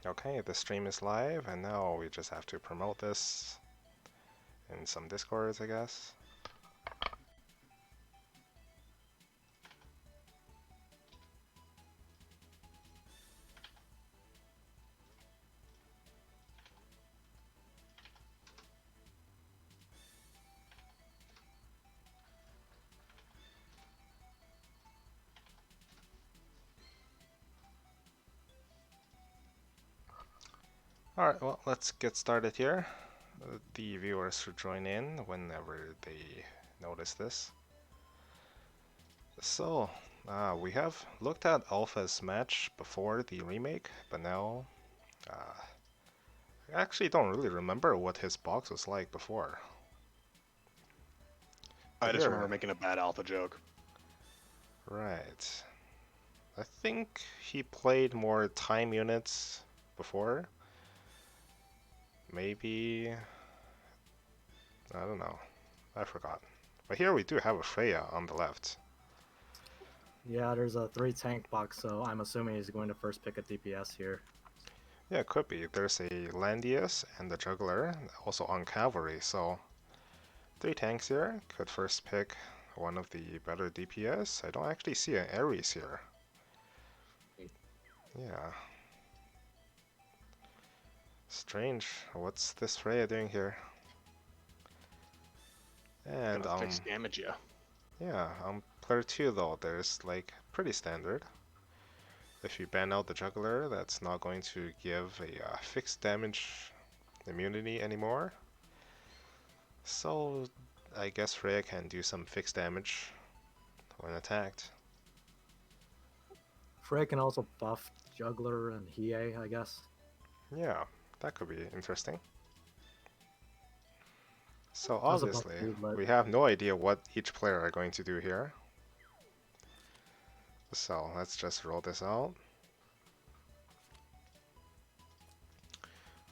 Okay, the stream is live, and now we just have to promote this in some discords, I guess. Alright, well, let's get started here. The viewers should join in whenever they notice this. So, we have looked at Alpha's match before the remake, but now I actually don't really remember what his box was like before. I But just here, remember making a bad alpha joke. right. I think he played more time units before. Maybe, I don't know. I forgot. But here we do have a Freya on the left. Yeah, there's a 3 tank box, so I'm assuming he's going to first pick a DPS here. Yeah, it could be. There's a Landius and the Juggler, also on Cavalry, so 3 tanks here. Could first pick one of the better DPS. I don't actually see an Ares here. Yeah. Strange. What's this Freya doing here? And Gonna fix damage, yeah. yeah, on player 2 though, there's like pretty standard. If you ban out the Juggler, that's not going to give a fixed damage immunity anymore. So I guess Freya can do some fixed damage when attacked. Frey can also buff Juggler and Hiei, I guess. Yeah, that could be interesting. So As a buff obviously, Doodlet. we have no idea what each player are going to do here. So let's just roll this out.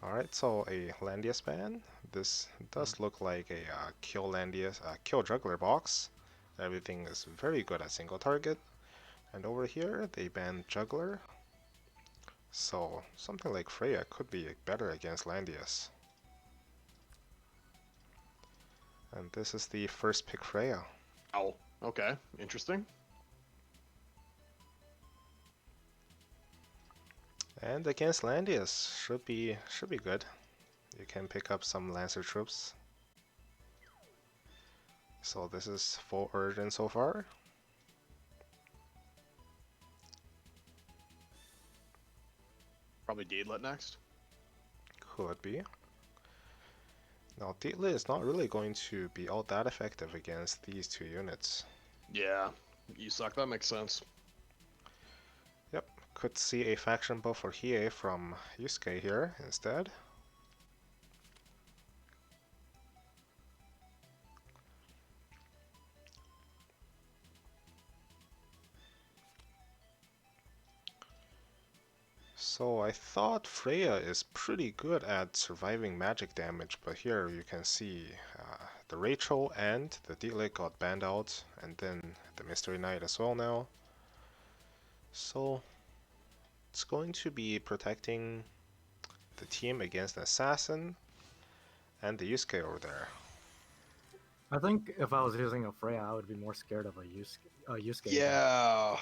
Alright, so a Landius ban. This does look like a kill Landius, kill Juggler box. Everything is very good at single target. And over here, they ban Juggler. So something like Freya could be better against Landius. And this is the first pick Freya. Oh, okay, interesting. And against Landius should be good. You can pick up some Lancer troops. So this is full Urgent so far. Probably Deedlet next. Could be. Now Dietli is not really going to be all that effective against these 2 units. Yeah, you suck, that makes sense. Yep, could see a faction buff for Hiei from Yusuke here instead. So I thought Freya is pretty good at surviving magic damage, but here you can see the Rachel and the Dietli got banned out, and then the Mystery Knight as well now. So it's going to be protecting the team against the Assassin and the Yusuke over there. I think if I was using a Freya, I would be more scared of a Yusuke. Yeah,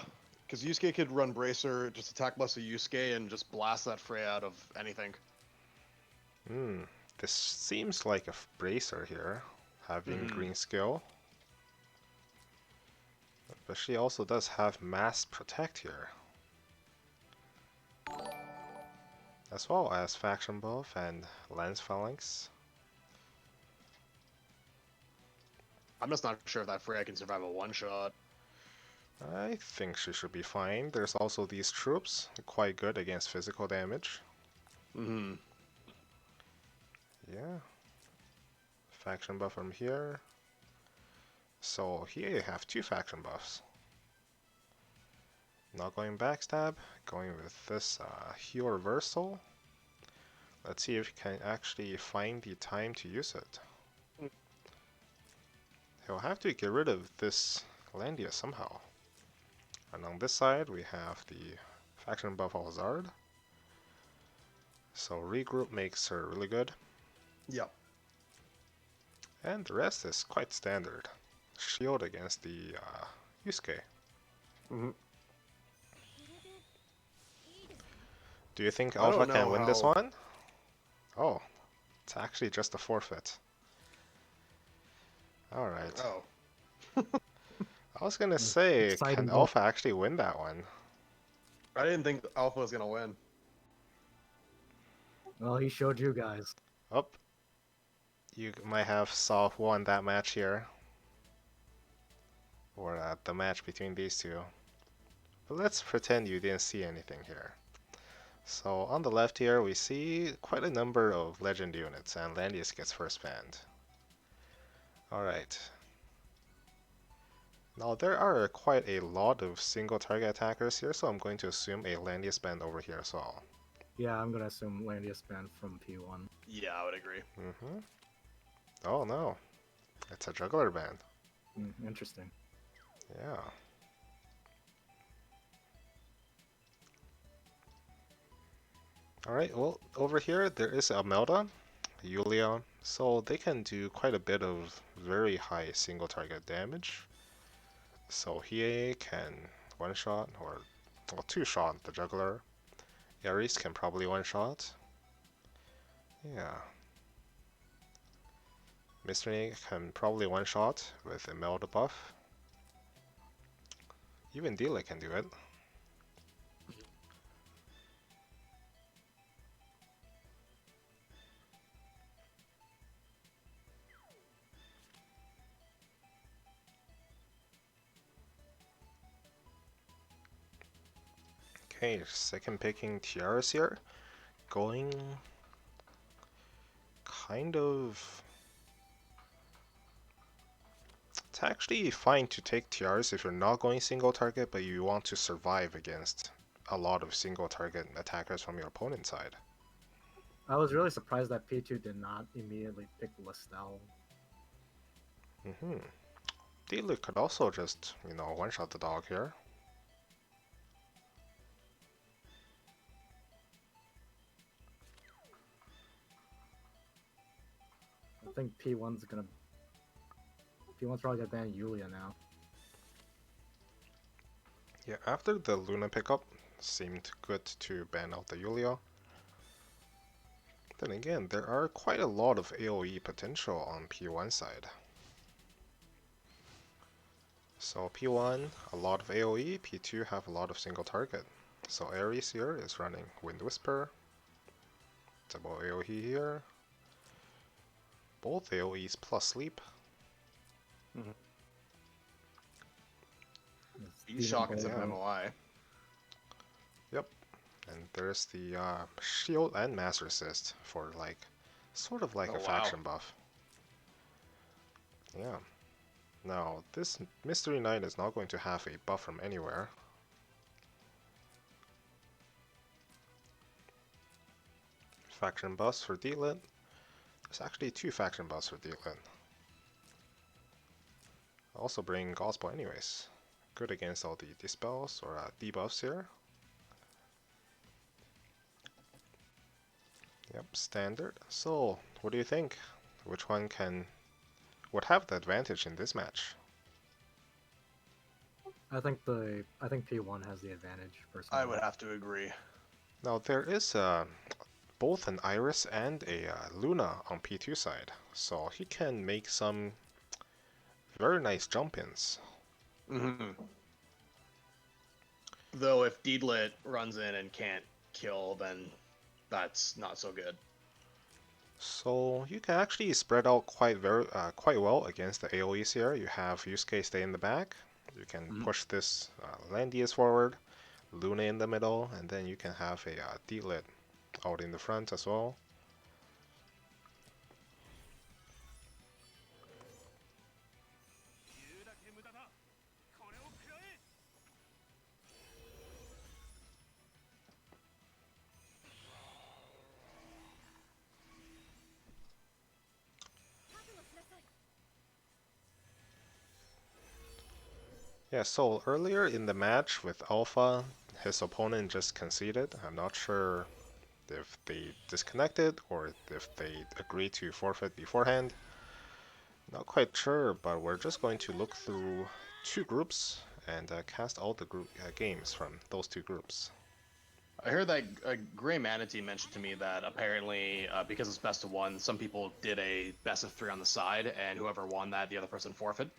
because Yusuke could run Bracer, just attack bless a Yusuke, and just blast that Freya out of anything. This seems like a Bracer here, having green skill. But she also does have mass protect here. As well as faction buff and lens phalanx. I'm just not sure if that Freya can survive a one-shot. I think she should be fine. There's also these troops, quite good against physical damage. Yeah. Faction buff from here. So here you have 2 faction buffs. Not going backstab, going with this heal reversal. Let's see if you can actually find the time to use it. He'll have to get rid of this Landia somehow. And on this side we have the faction buff Alzard. So regroup makes her really good. Yep. And the rest is quite standard. Shield against the Yusuke. Hmm. Do you think I Alpha don't know can win this how. one? Oh, it's actually just a forfeit. Alright. Oh. I was gonna say, can Exciting ball. Alpha actually win that one? I didn't think Alpha was gonna win. Well, he showed you guys. Oh, you might have won that match here. Or the match between these two. But let's pretend you didn't see anything here. So on the left here, we see quite a number of legend units, and Landius gets first banned. Alright. Now there are quite a lot of single target attackers here, so I'm going to assume a Landius band over here as well. Yeah, I'm gonna assume Landius banned from P1. Yeah, I would agree. Oh no, it's a juggler band. Interesting. Yeah. Alright, well, over here there is Amelda, Yulia, so they can do quite a bit of very high single target damage. So Hiei can one-shot, or well, two-shot the juggler. Ares can probably one-shot. Yeah. Mystery can probably one-shot with Imelda buff. Even Dila can do it. Okay, second picking Tiaras here. Going kind of... It's actually fine to take Tiaras if you're not going single target, but you want to survive against a lot of single target attackers from your opponent's side. I was really surprised that P2 did not immediately pick Lestal. Dila could also just, one-shot the dog here. I think P1's probably gonna ban Yulia now. Yeah, after the Luna pickup, seemed good to ban out the Yulia. Then again, there are quite a lot of AoE potential on P1 side. So P1, a lot of AoE, P2 have a lot of single target. So Ares here is running Wind Whisper, double AoE here, both AoEs plus sleep. He's shocking some Yeah. MOI. Yep, and there's the shield and mass resist for sort of like Oh, a wow. faction buff. Yeah. Now, this Mystery Knight is not going to have a buff from anywhere. Faction buffs for Dealit. There's actually 2 faction buffs for Dealit. Also bring Gospel anyways. Good against all the dispels or debuffs here. Yep, standard. So, what do you think? Which one would have the advantage in this match? I think P1 has the advantage personally. I would have to agree. Now there is both an Iris and a Luna on P2 side, so he can make some very nice jump-ins. Though if Deedlit runs in and can't kill, then that's not so good. So you can actually spread out quite well against the AoEs here. You have Yusuke stay in the back. You can push this Landius forward, Luna in the middle, and then you can have a Deedlit out in the front as well. Yeah, so earlier in the match with Alpha, his opponent just conceded. I'm not sure if they disconnected or if they agreed to forfeit beforehand. Not quite sure, but we're just going to look through two groups and cast all the group games from those two groups. I heard that Gray Manatee mentioned to me that apparently, because it's best of one, some people did a best of three on the side, and whoever won that, the other person forfeit.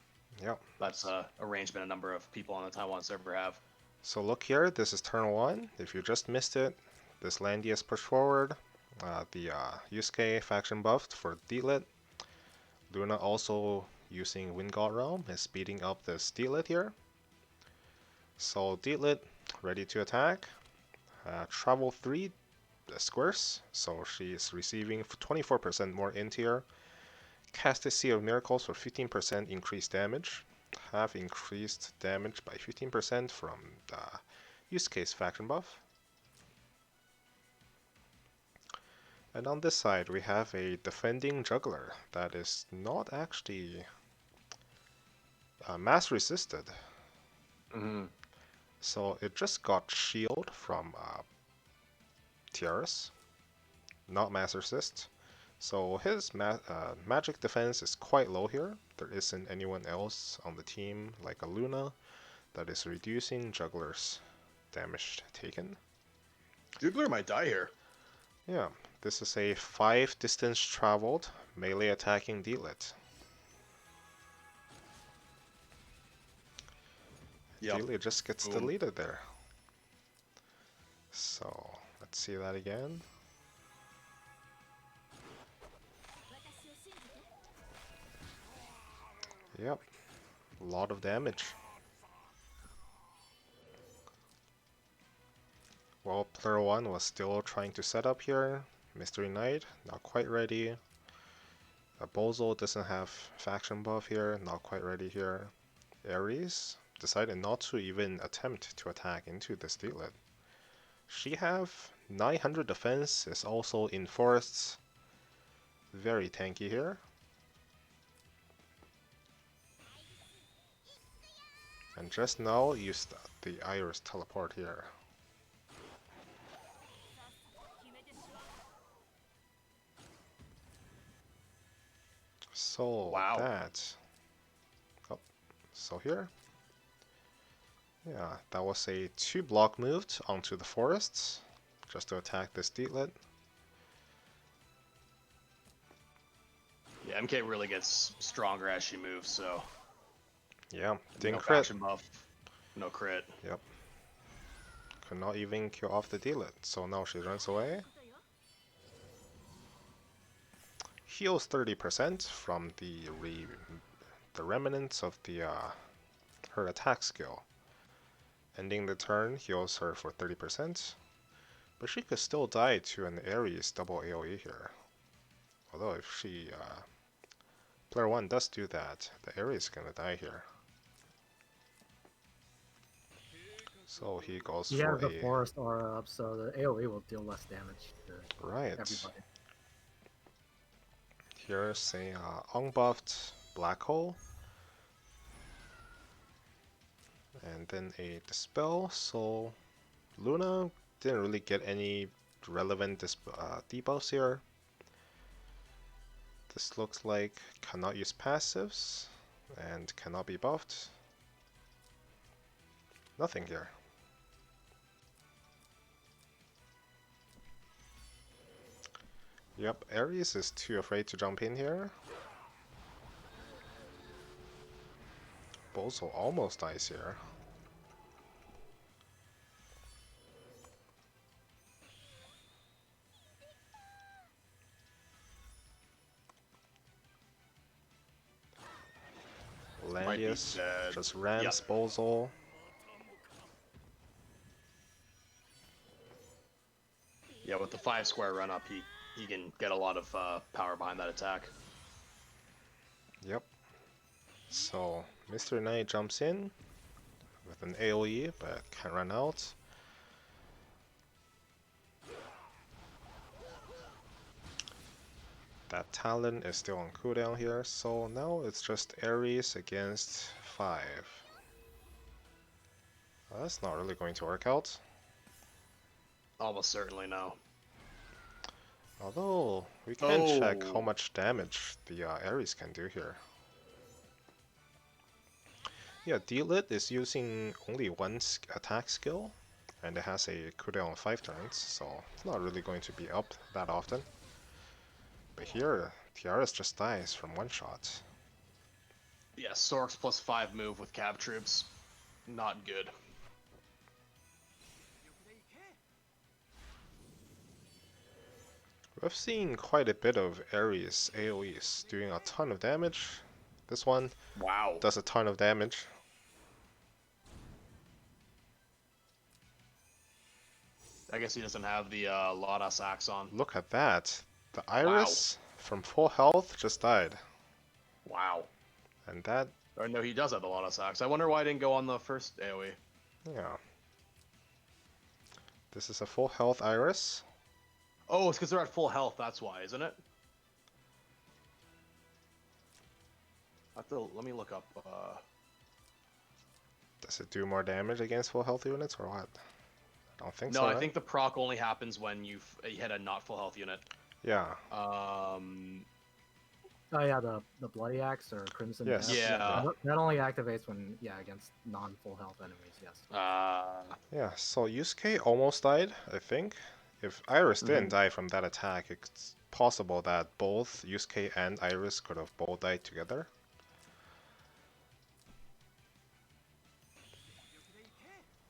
Yep. That's a arrangement a number of people on the Taiwan server have. So look here, this is turn 1. If you just missed it, this Landy is pushed forward. The Yusuke faction buffed for Deedlit. Luna also using Wind God Realm is speeding up this Deedlit here. So Deedlit ready to attack. Travel 3 squares, so she is receiving 24% more int here. Cast a Sea of Miracles for 15% increased damage. Have increased damage by 15% from the Yusuke's faction buff. And on this side we have a defending juggler that is not actually mass resisted. So it just got shield from Tiaras, not mass resist. So his magic defense is quite low here. There isn't anyone else on the team like a Luna that is reducing juggler's damage taken. Juggler might die here. Yeah, this is a 5 distance traveled melee attacking Deedlit. Yep. Deedlit just gets Boom. deleted there. So let's see that again. Yep, a lot of damage. Well, player 1 was still trying to set up here. Mystery Knight, not quite ready. Bozo doesn't have faction buff here, not quite ready here. Ares decided not to even attempt to attack into this Deedlit. She have 900 defense, is also in forests. Very tanky here. And just now used the Iris teleport here. So Wow. so here. Yeah, that was a 2 block moved onto the forests just to attack this Deedlit. Yeah, MK really gets stronger as she moves, so. Yeah, didn't No crit. faction buff, no crit. Yep. Could not even kill off the Deedlit, so now she runs away. Heals 30% from the remnants of the her attack skill. Ending the turn heals her for 30%, but she could still die to an Ares double AoE here. Although if she player 1 does do that, the Ares is gonna die here. So he goes He for has the a forest aura up, so the AoE will deal less damage to right. everybody. Here's a unbuffed black hole. And then a dispel, so Luna didn't really get any relevant debuffs here. This looks like cannot use passives and cannot be buffed. Nothing here. Yep, Ares is too afraid to jump in here. Bozo almost dies here. Landius just rams Bozo. Yeah, with the 5 square run up, he can get a lot of power behind that attack. Yep. So Mr. Knight jumps in with an AoE, but can't run out. That talent is still on cooldown here, so now it's just Ares against 5. Well, that's not really going to work out. Almost certainly no. Although, we can check how Oh. much damage the Ares can do here. Yeah, D-Lit is using only one attack skill, and it has a cooldown of 5 turns, so it's not really going to be up that often. But here, Tiaras just dies from one shot. Yeah, Sorks +5 move with Cav troops. Not good. We've seen quite a bit of Ares AoEs doing a ton of damage. This one Wow. does a ton of damage. I guess he doesn't have the Lotus Axe on. Look at that. The Wow. Iris from full health just died. Wow. And that, Or no, he does have the Lotus Axe. I wonder why I didn't go on the first AoE. yeah. This is a full health Iris. Oh, it's because they're at full health, that's why, isn't it? Let me look up. Does it do more damage against full health units or what? I don't think No, so, I right? think the proc only happens when you hit a not full health unit. Yeah. Oh yeah, the Bloody Axe or Crimson Yes. Death. Yeah. That only activates when against non-full health enemies. Yes. Yeah, so Yusuke almost died, I think. If Iris didn't Mhm. die from that attack, it's possible that both Yusuke and Iris could have both died together.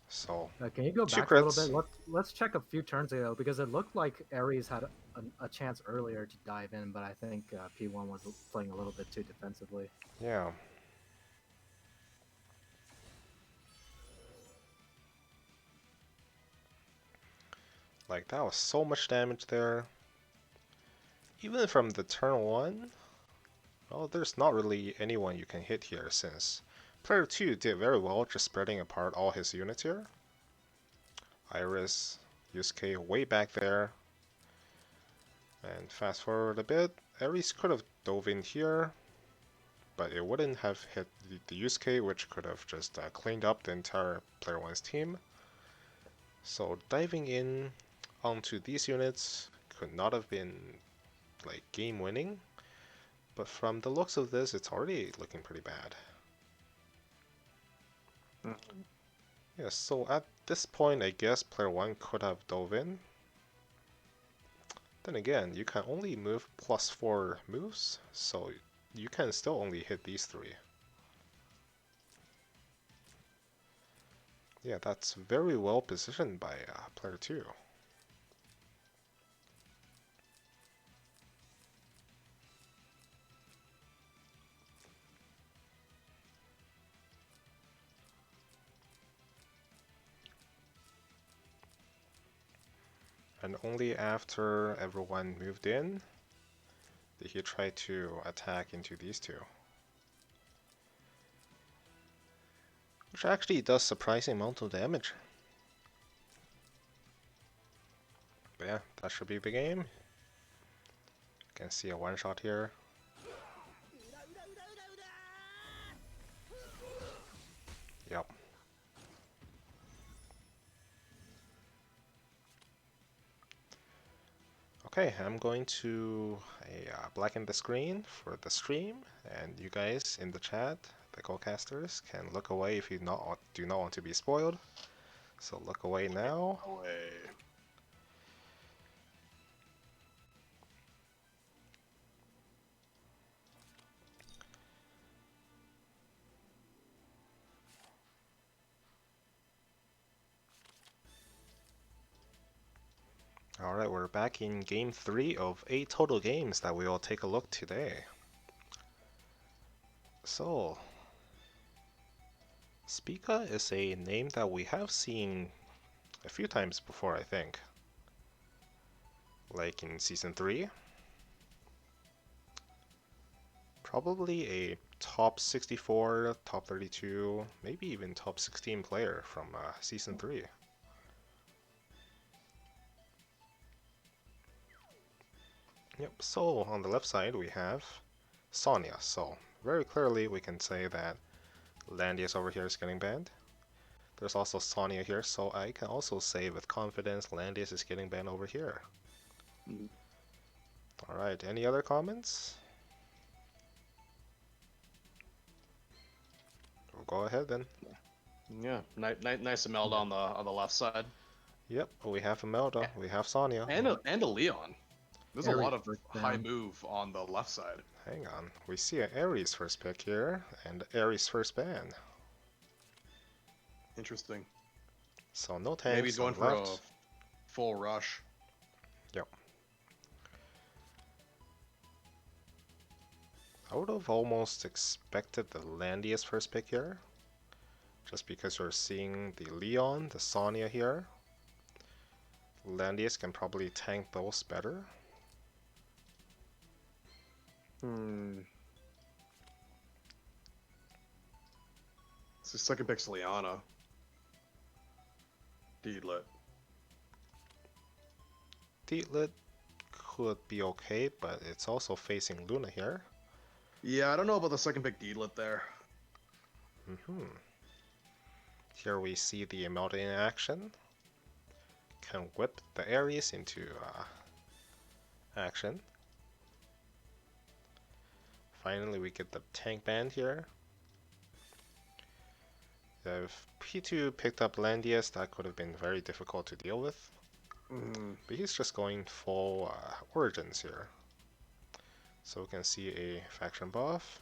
So, Can you go 2 back a little crits. bit? Let's check a few turns ago because it looked like Ares had a chance earlier to dive in, but I think P1 was playing a little bit too defensively. Yeah. Like, that was so much damage there. Even from the turn 1, well, there's not really anyone you can hit here since player 2 did very well just spreading apart all his units here. Iris, Yusuke way back there. And fast forward a bit, Ares could have dove in here, but it wouldn't have hit the Yusuke, which could have just cleaned up the entire player 1's team. So diving in onto these units could not have been like game winning, but from the looks of this, it's already looking pretty bad. Yeah, so at this point, I guess player 1 could have dove in. Then again, you can only move +4 moves, so you can still only hit these 3. Yeah, that's very well positioned by player 2. And only after everyone moved in did he try to attack into these 2. Which actually does surprising amount of damage. But yeah, that should be the game. You can see a one-shot here. Yep. Okay, I'm going to blacken the screen for the stream, and you guys in the chat, the co-casters, can look away if you do not want to be spoiled. So look away now. Away. Alright, we're back in game 3 of 8 total games that we will take a look today. So, Spica is a name that we have seen a few times before, I think. Like in Season 3. Probably a top 64, top 32, maybe even top 16 player from Season 3. Yep, so on the left side we have Sonya. So very clearly we can say that Landius over here is getting banned. There's also Sonya here, so I can also say with confidence Landius is getting banned over here. Alright, any other comments? We'll go ahead then. Yeah, nice Imelda on the left side. Yep, we have Imelda, we have Sonya. And a Leon. There's a Ares lot of first high ban. move on the left side. Hang on, we see an Ares first pick here, and Ares first ban. Interesting. So no tanks Maybe he's going on for left. a full rush. Yep. I would have almost expected the Landius first pick here. Just because you're seeing the Leon, the Sonya here. Landius can probably tank those better. It's the second pick's Liana. Deedlit. Deedlit could be okay, but it's also facing Luna here. Yeah, I don't know about the second pick Deedlit there. Here we see the Imelda in action. Can whip the Ares into action. Finally we get the tank band here. If P2 picked up Landius, that could have been very difficult to deal with. But he's just going full Origins here. So we can see a faction buff.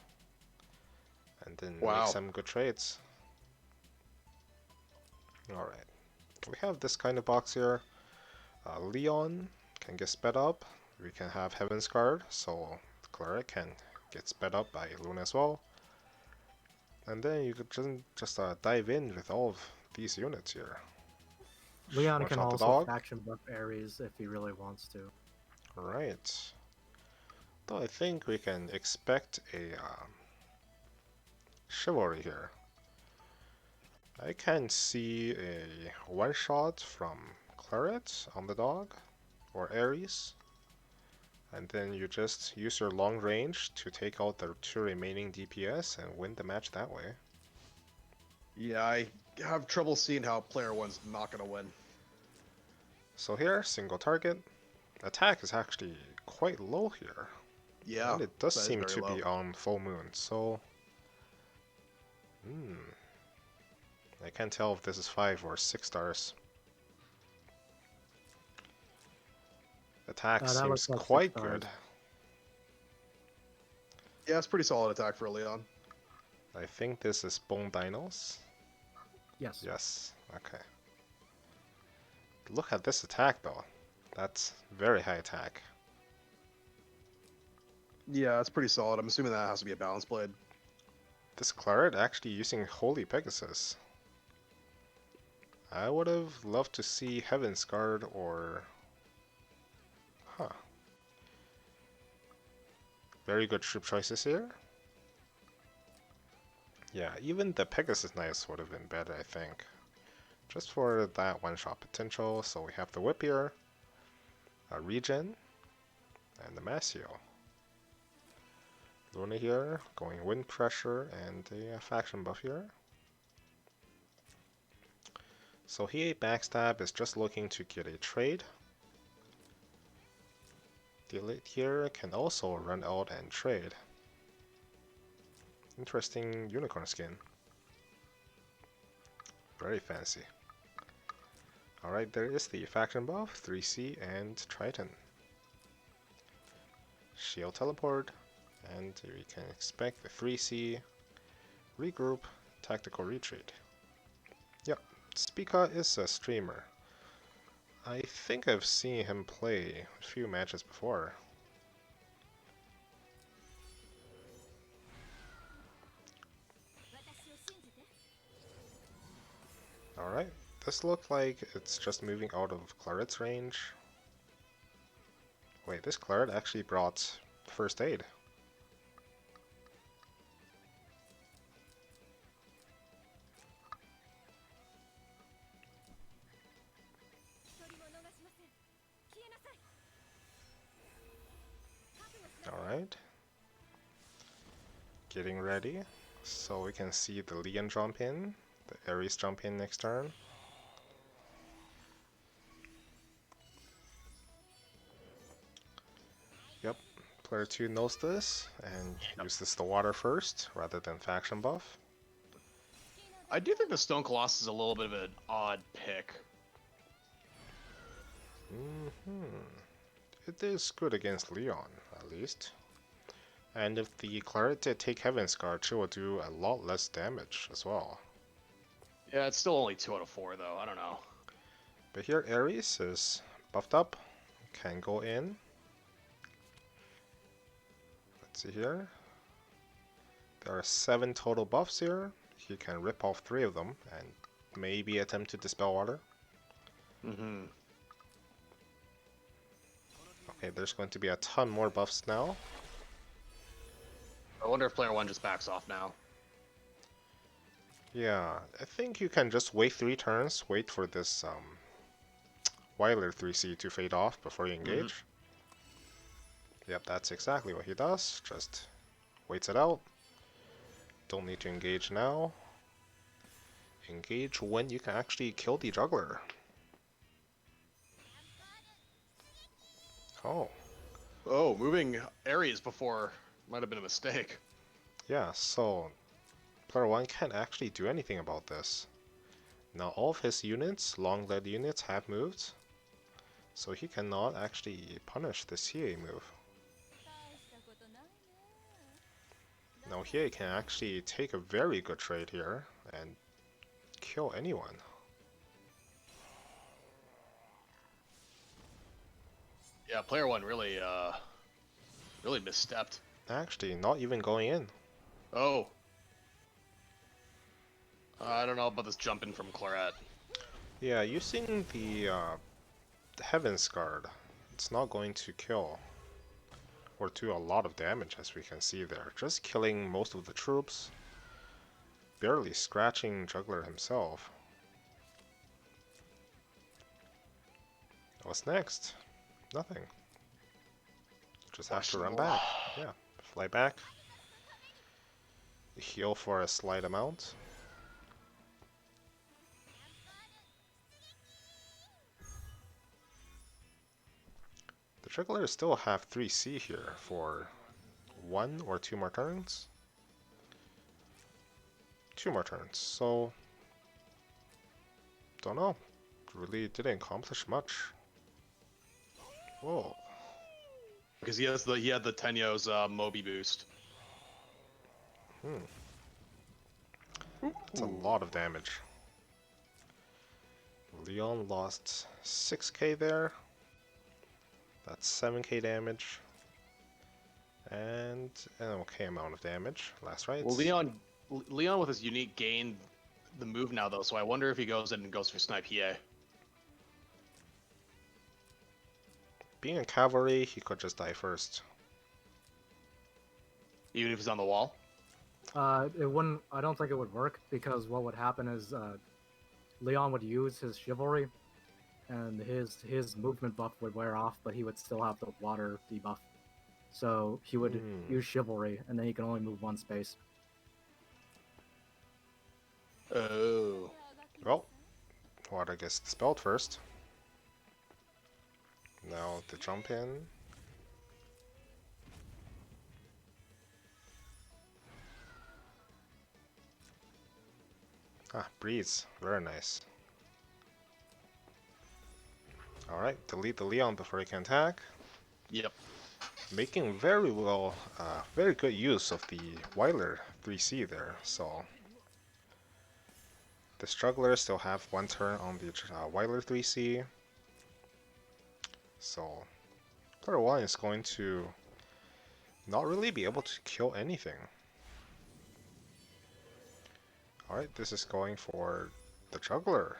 And then make some good trades. Alright. We have this kind of box here. Leon can get sped up. We can have Heaven's Guard, so Cleric can get sped up by Luna as well. And then you could just dive in with all of these units here. Leon can also faction buff Ares if he really wants to. Right. Though I think we can expect a Chivalry here. I can see a one-shot from Claret on the dog, or Ares. And then you just use your long range to take out the 2 remaining DPS and win the match that way. Yeah, I have trouble seeing how player 1's not going to win. So here, single target. Attack is actually quite low here. Yeah, and it does seem to be on full moon, so... I can't tell if this is 5 or 6 stars. Attack seems like quite good. Yeah, it's pretty solid attack for a Leon. I think this is Bone Dinos. Yes. Yes, okay. Look at this attack though. That's very high attack. Yeah, it's pretty solid. I'm assuming that has to be a balance blade. This Claret actually using Holy Pegasus. I would have loved to see Heaven's Guard or... Huh. Very good troop choices here. Yeah, even the Pegasus Knights would have been better, I think. Just for that one-shot potential. So we have the Whip here, a Regen, and the Masio. Luna here, going Wind Pressure, and a faction buff here. So he Backstab is just looking to get a trade. The Elite here can also run out and trade. Interesting unicorn skin. Very fancy. Alright, there is the faction buff, 3C and Triton. Shield teleport, and we can expect the 3C, regroup, tactical retreat. Yep, Spica is a streamer. I think I've seen him play a few matches before. Alright, this looks like it's just moving out of Claret's range. Wait, this Claret actually brought first aid. Alright. Getting ready. So we can see the Leon jump in, the Ares jump in next turn. Yep, Player 2 knows this and uses the water first rather than faction buff. I do think the Stone Colossus is a little bit of an odd pick. It is good against Leon, at least. And if the Claret did take Heaven's Guard, she will do a lot less damage as well. Yeah, it's still only 2 out of 4 though, I don't know. But here Ares is buffed up, can go in. Let's see here. There are 7 total buffs here. He can rip off 3 of them and maybe attempt to dispel water. Okay, there's going to be a ton more buffs now. I wonder if player 1 just backs off now. Yeah, I think you can just wait 3 turns, wait for this Wyler 3C to fade off before you engage. Yep, that's exactly what he does. Just waits it out. Don't need to engage now. Engage when you can actually kill the juggler. Oh. Oh, moving Ares before might have been a mistake. Yeah, so player 1 can't actually do anything about this. Now all of his units, long lead units, have moved. So he cannot actually punish the CA move. Now here he can actually take a very good trade here and kill anyone. Yeah, player 1 really misstepped. Actually, not even going in. Oh. I don't know about this jumping from Claret. Yeah, using the Heaven's Guard, it's not going to kill or do a lot of damage, as we can see there. Just killing most of the troops, barely scratching Juggler himself. What's next? Nothing. Just have to run back. Yeah, fly back. Heal for a slight amount. The Juggler still have 3C here for 1 or 2 more turns. 2 more turns, so don't know. Really didn't accomplish much. Whoa. Because he had the Tenyo's Moby boost. That's a lot of damage. Leon lost 6k there. That's 7k damage. And an okay amount of damage. Last right. Well, Leon with his unique gained the move now though, so I wonder if he goes in and goes for Snipe EA. Being a cavalry, he could just die first. Even if he's on the wall? It wouldn't. I don't think it would work because what would happen is Leon would use his chivalry, and his movement buff would wear off, but he would still have the water debuff. So he would use chivalry, and then he can only move 1 space. Oh. Well, water gets dispelled first. Now the jump in. Ah, breeze. Very nice. Alright, delete the Leon before he can attack. Yep. Making very good use of the Wyler 3C there, so the Strugglers still have 1 turn on the Wyler 3C, so player 1 is going to not really be able to kill anything. Alright, this is going for the Juggler.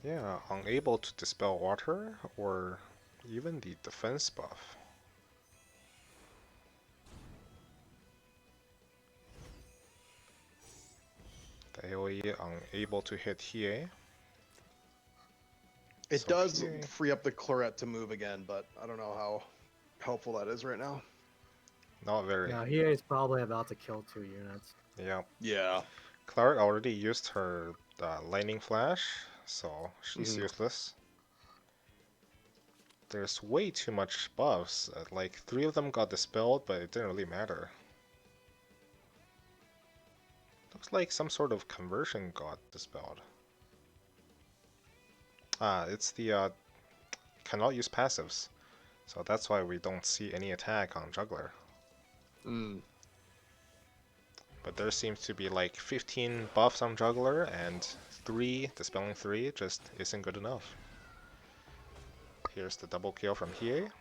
Yeah, unable to dispel water or even the defense buff. The AoE unable to hit Hie. It So does Hie- free up the Claret to move again, but I don't know how helpful that is right now. Not very. Yeah, he is probably about to kill 2 units. Yeah. Yeah. Claret already used her Lightning Flash, so she's useless. There's way too much buffs. Like 3 of them got dispelled, but it didn't really matter. Looks like some sort of conversion got dispelled. It's the cannot use passives. So that's why we don't see any attack on Juggler. But there seems to be like 15 buffs on Juggler, and 3, dispelling 3 just isn't good enough. Here's the double kill from here.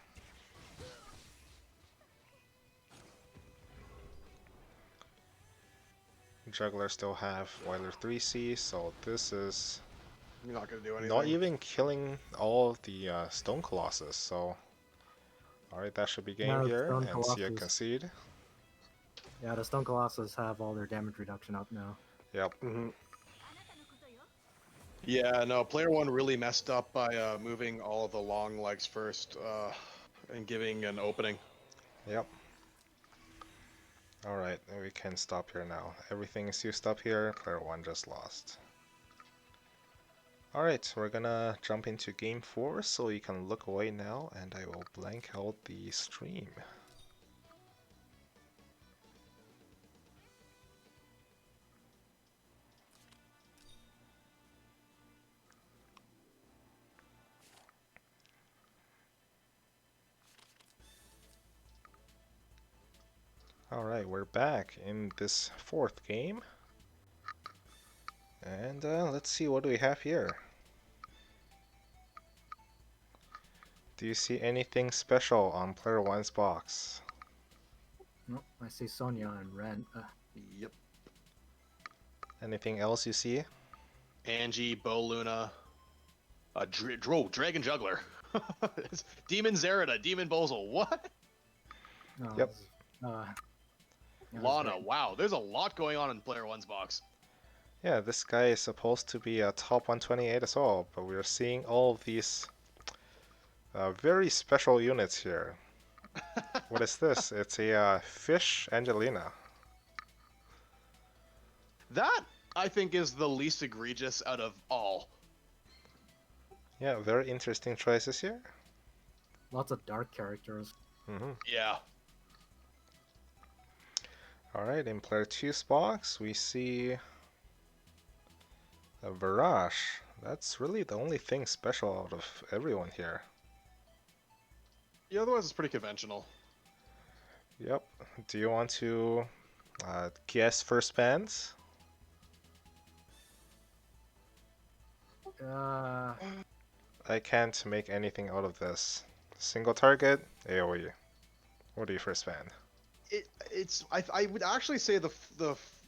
Juggler still have Weiler 3C, so this is You're not gonna do anything. not even killing all of the Stone Colossus, so... Alright, that should be game No, here, Stone and see a Colossus. concede. Yeah, the Stone Colossus have all their damage reduction up now. Yep. Yeah, no, player 1 really messed up by moving all of the long legs first and giving an opening. Yep. Alright, we can stop here now. Everything is used up here, player 1 just lost. Alright, we're gonna jump into game 4, so you can look away now, and I will blank out the stream. Alright, we're back in this 4th game. And let's see, what do we have here? Do you see anything special on player 1's box? Nope, I see Sonya and Ren. Yep. Anything else you see? Angie, Bo Luna, Dragon Juggler, Demon Zerida, Demon Bozel. What? No, Yep. yeah, Lana. Ren. Wow, there's a lot going on in player 1's box. Yeah, this guy is supposed to be a top 128 as well, but we're seeing all of these very special units here. What is this? It's a fish Angelina. That, I think, is the least egregious out of all. Yeah, very interesting choices here. Lots of dark characters. Yeah. Alright, in player 2's box, we see a Virage. That's really the only thing special out of everyone here. Yeah, otherwise it's pretty conventional. Yep. Do you want to guess first bands? I can't make anything out of this. Single target, AoE. What do you first band? I would actually say the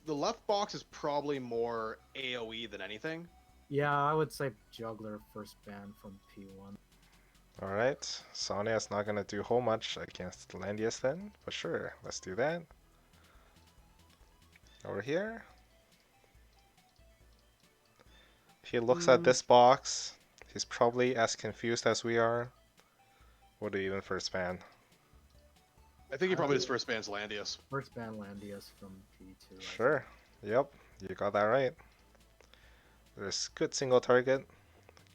left box is probably more AoE than anything. Yeah, I would say Juggler first ban from P1. Alright, Sonya's not gonna do whole much against Landius then, but sure, let's do that. Over here. If he looks at this box, he's probably as confused as we are. What do you even first ban? I think he probably just first bans Landius. First ban Landius from P2. Sure, yep, you got that right. There's good single target,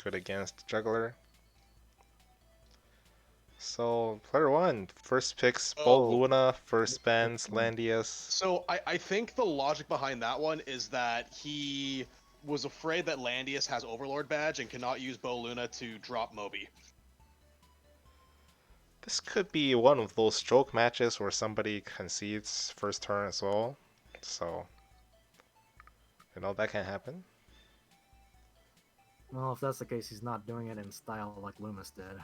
good against Juggler. So, player 1, first picks Bo Luna, first bans Landius. So I think the logic behind that one is that he was afraid that Landius has Overlord badge and cannot use Bo Luna to drop Moby. This could be one of those joke matches where somebody concedes first turn as well. So, you know, that can happen. Well, if that's the case, he's not doing it in style like Leumas did.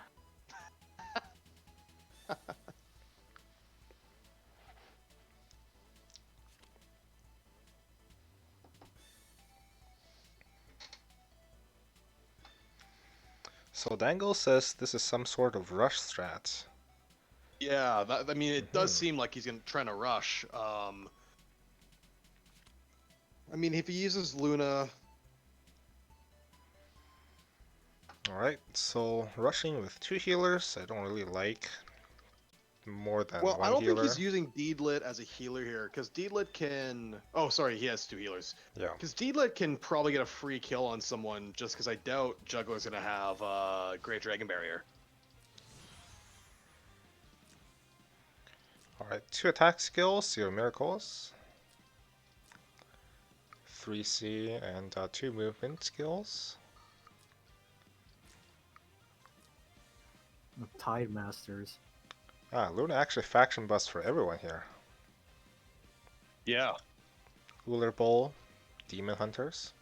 So Dangle says this is some sort of rush strat. Yeah, I mean, it does seem like he's trying to rush. I mean, if he uses Luna... Alright, so rushing with 2 healers, I don't really like. more than Well, I one don't think healer. he's using Deedlit as a healer here, because Deedlit can. Oh, sorry, he has 2 healers. Yeah. Because Deedlit can probably get a free kill on someone, just because I doubt Juggler's gonna have Great Dragon Barrier. Alright, 2 attack skills, 0 miracles. 3C and 2 movement skills. Tide Masters. Ah, Luna actually faction bust for everyone here. Yeah. Uller Bowl, Demon Hunters.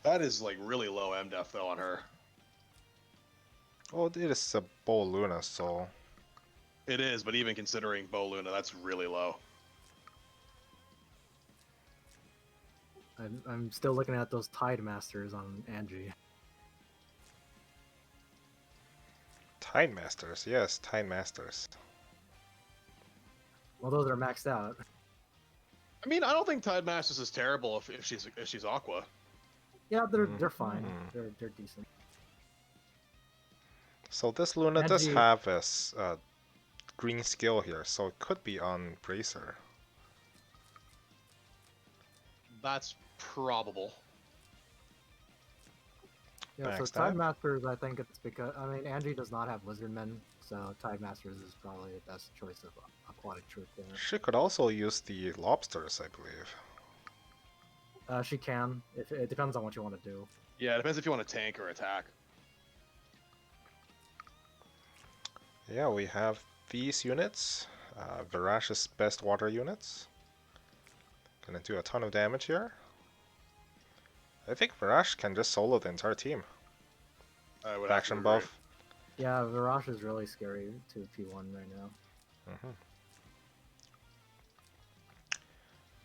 That is like really low MDef though on her. Oh, it is a Bowl Luna, so It is, but even considering Bo Luna, that's really low. I'm still looking at those Tide Masters on Angie. Tide Masters, yes, Tide Masters. Well, those are maxed out. I mean, I don't think Tide Masters is terrible if she's Aqua. Yeah, they're fine. Mhm. They're decent. So this Luna does Angie- have a green skill here, so it could be on Bracer. That's probable. Yeah, so Maxed Tide out. Masters, I think it's because Angie does not have Lizardmen, so Tide Masters is probably the best choice of aquatic troop there. She could also use the lobsters, I believe. She can. If it depends on what you want to do. Yeah, it depends if you want to tank or attack. Yeah, we have these units. Virash's best water units. Gonna do a ton of damage here. I think Virash can just solo the entire team. I would have to Faction agree. buff. Yeah, Virash is really scary to P1 right now.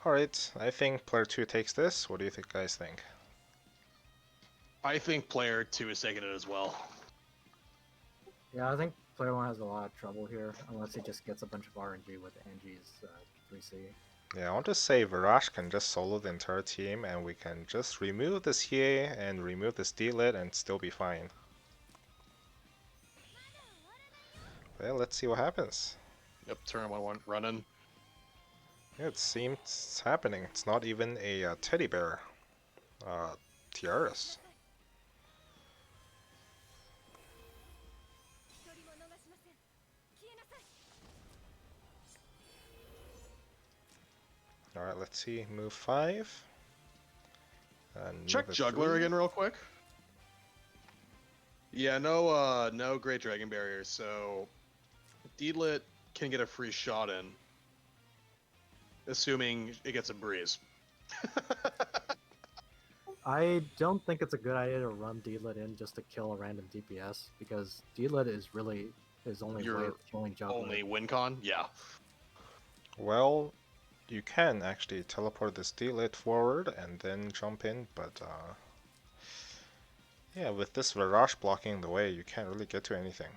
Alright, I think player 2 takes this. What do you guys think? I think player 2 is taking it as well. Yeah, I think player 1 has a lot of trouble here, unless he just gets a bunch of RNG with Angie's 3C. Yeah, I want to say Virash can just solo the entire team and we can just remove this Hiei and remove this D-Lit and still be fine. Well, let's see what happens. Yep, turn 1-1 running. Yeah, it seems it's happening. It's not even a teddy bear. Tiaras. Alright, let's see. Move 5. And Check move Juggler 3. again real quick. Yeah, no Great Dragon Barrier, so Deedlit can get a free shot in. Assuming it gets a breeze. I don't think it's a good idea to run D-Lit in just to kill a random DPS, because D-Lit is really his only way Your of killing Juggler. Only win con? Yeah. Well, you can actually teleport this D-Lit forward and then jump in, but yeah, with this Virash blocking the way, you can't really get to anything.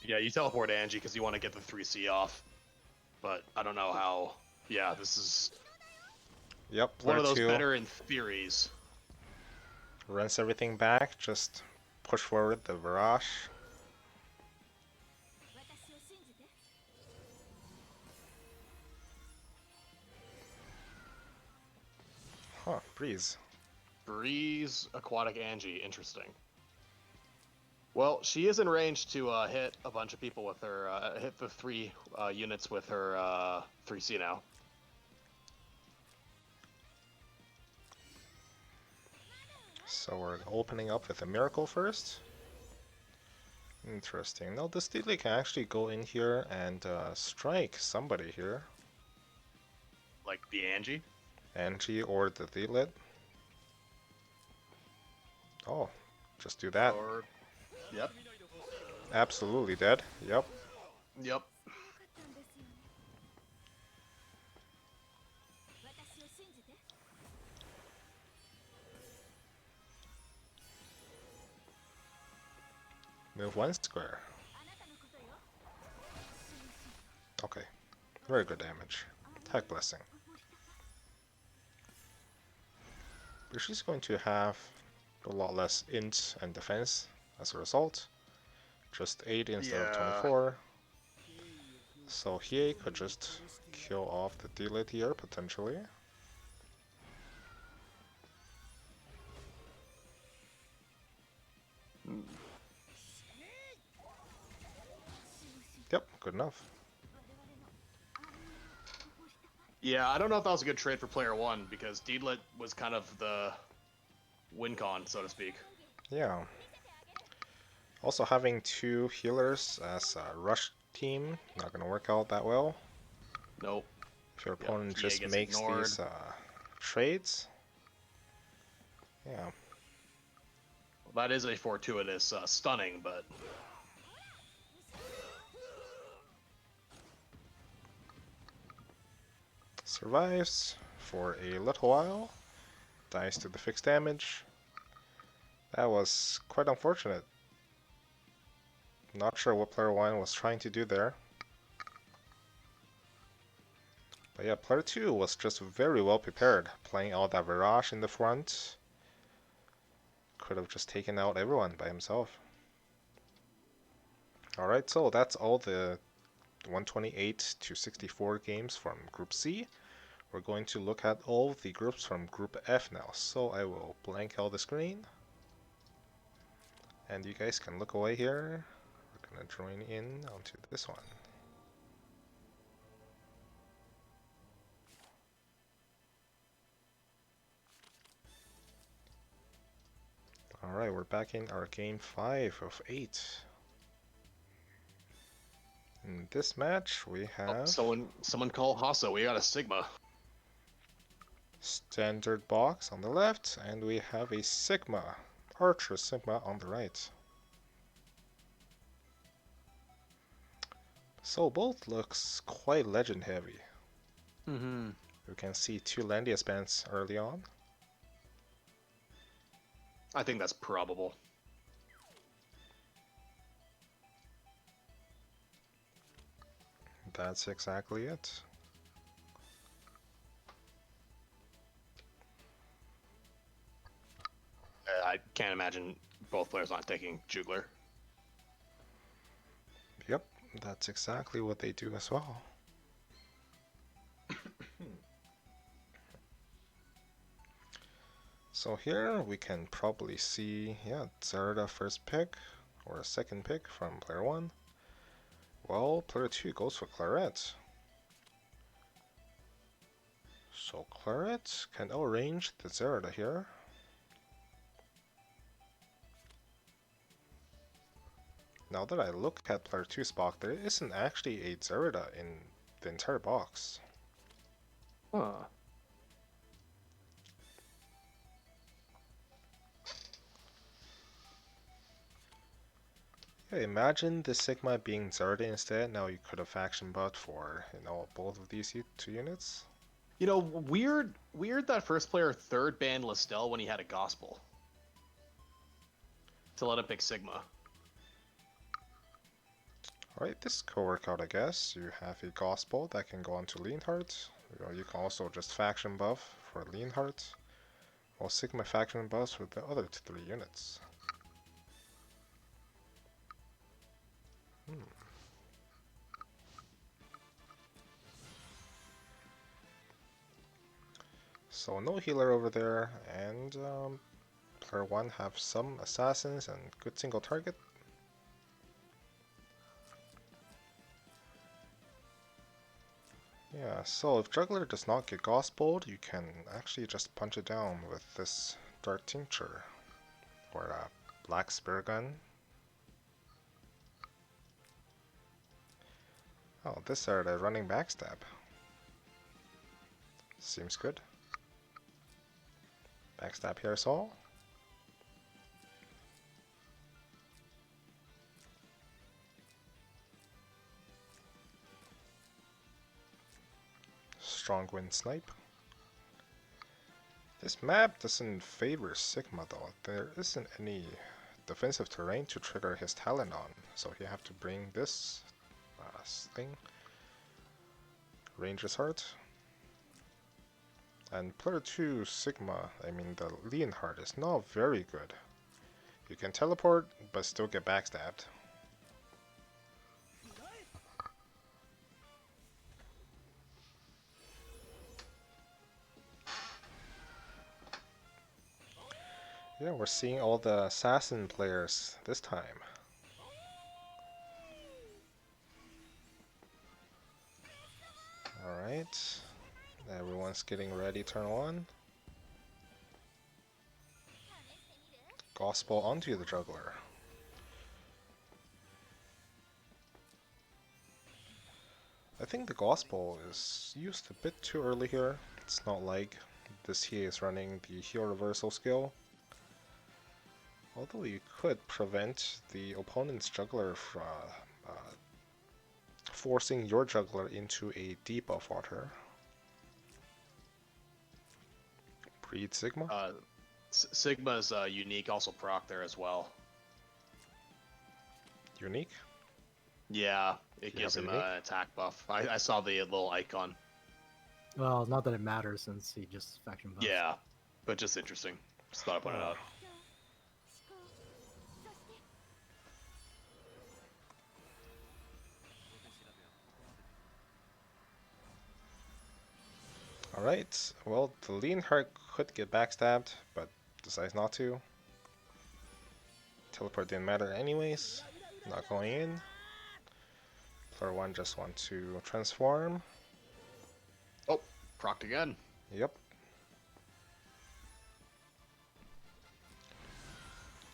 Yeah, you teleport Angie because you want to get the 3C off. But I don't know how. Yeah, this is Yep, one player of those 2 better in theories. runs everything back, just push forward the Virash. Huh, breeze. Breeze, Aquatic Angie, interesting. Well, she is in range to hit a bunch of people with her, hit the 3 units with her 3C now. So we're opening up with a miracle first. Interesting. Now this Deedlit can actually go in here and strike somebody here. Like the Angie. Angie or the Deedlit. Oh, just do that. Or, yep. Absolutely dead. Yep. Yep. Move 1 square. Okay. Very good damage. Attack Blessing. But she's going to have a lot less int and defense as a result. Just 8 instead of Yeah. 24. So he could just kill off the delete here, potentially. Yep, good enough. Yeah, I don't know if that was a good trade for player one, because Deedlit was kind of the win con, so to speak. Yeah. Also having 2 healers as a rush team, not gonna work out that well. Nope. If your Yep, opponent TA just gets makes ignored. these trades. Yeah. Well, that is a fortuitous stunning, but... Survives for a little while. Dies to the fixed damage. That was quite unfortunate. Not sure what player 1 was trying to do there. But yeah, player 2 was just very well prepared, playing all that Virage in the front. Could have just taken out everyone by himself. Alright, so that's all the 128 to 64 games from Group C. We're going to look at all the groups from Group F now. So I will blank out the screen. And you guys can look away here. We're going to join in onto this one. Alright, we're back in our game 5 of 8. In this match, we have someone call Hasa. We got a Sigma. standard box on the left, and we have a Sigma, Archer Sigma on the right. So both looks quite legend heavy. Mm-hmm. You can see 2 Landius bands early on. I think that's probable. That's exactly it. I can't imagine both players not taking Jugler. Yep, that's exactly what they do as well. So here we can probably see, yeah, Zerda first pick or second pick from player 1. Well, player 2 goes for Claret. So Claret can outrange the Zerda here. Now that I look at player 2's box, there isn't actually a Zerda in the entire box. Huh. Yeah, imagine the Sigma being Zerda instead. Now you could have faction butt for, both of these 2 units. You know, weird that first player third banned Listel when he had a Gospel. To let him pick Sigma. Alright, this could work out, I guess. You have a Gospel that can go on to Leonhardt. You can also just faction buff for Leonhardt. While Sigma faction buffs with the other 3 units. So no healer over there, and player 1 have some assassins and good single target. Yeah, so if Juggler does not get Gospeled, you can actually just punch it down with this Dark Tincture or a Black Spear Gun. Oh, this are the running backstab. Seems good. Backstab here is all. Strong Wind Snipe. This map doesn't favor Sigma though. There isn't any defensive terrain to trigger his talent on, so you have to bring this thing. Ranger's Heart. And player 2 Sigma, I mean the Leonhardt, is not very good. You can teleport, but still get backstabbed. Yeah, we're seeing all the assassin players this time. Alright. Everyone's getting ready, turn 1. Gospel onto the juggler. I think the gospel is used a bit too early here. It's not like this here is running the heal reversal skill. Although you could prevent the opponent's juggler from forcing your juggler into a debuff water. Breed Sigma? Sigma's unique also proc there as well. Unique? Yeah, it You gives have him unique? an attack buff. I saw the little icon. Well, not that it matters since he just faction buffs. Yeah, but just interesting. Just thought I'd point it out. Alright, well, the Leonhardt could get backstabbed, but decides not to. Teleport didn't matter anyways. Not going in. Player 1 just want to transform. Oh, procced again. Yep.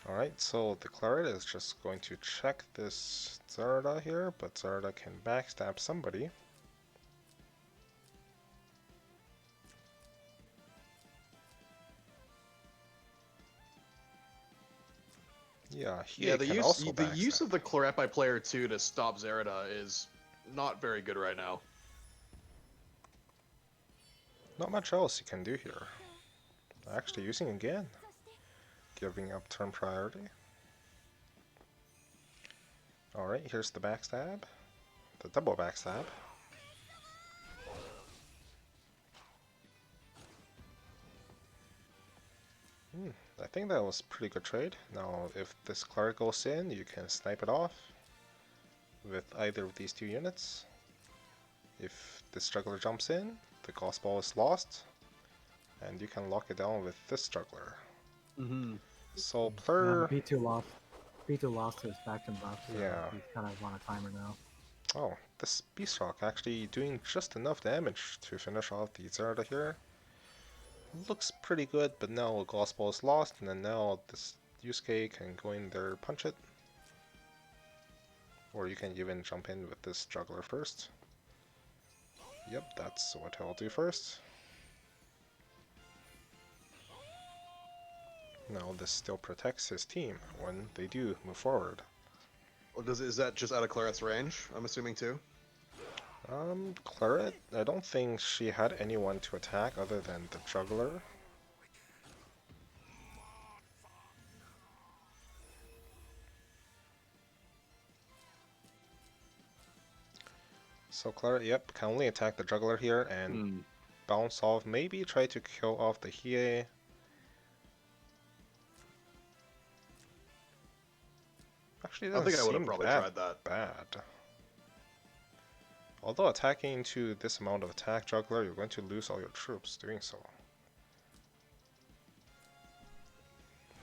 Alright, so the Claret is just going to check this Zarda here, but Zarda can backstab somebody. Yeah, he Yeah, can the also use backstab. of the Claret by player 2 to stop Zerida is not very good right now. Not much else you can do here. Actually using again. Giving up turn priority. Alright, here's the backstab. The double backstab. I think that was a pretty good trade. Now, if this Clark goes in, you can snipe it off with either of these two units. If this juggler jumps in, the Gauss Ball is lost, and you can lock it down with this juggler. So per... B2 lost. B2 lost his faction buff, so Yeah. he's kind of on a timer now. Oh, this Beast Rock actually doing just enough damage to finish off the Zerda here. Looks pretty good, but now Gauss Ball is lost, and then now this Yusuke can go in there, punch it. Or you can even jump in with this juggler first. Yep, that's what I'll do first. Now this still protects his team when they do move forward. Well, is that just out of Claret's range, I'm assuming too? Claret, I don't think she had anyone to attack other than the juggler. So Claret, yep, can only attack the juggler here and bounce off, maybe try to kill off the Hiei. Actually, it I doesn't think I would have seem probably that tried that. bad. Although attacking into this amount of attack juggler, you're going to lose all your troops doing so.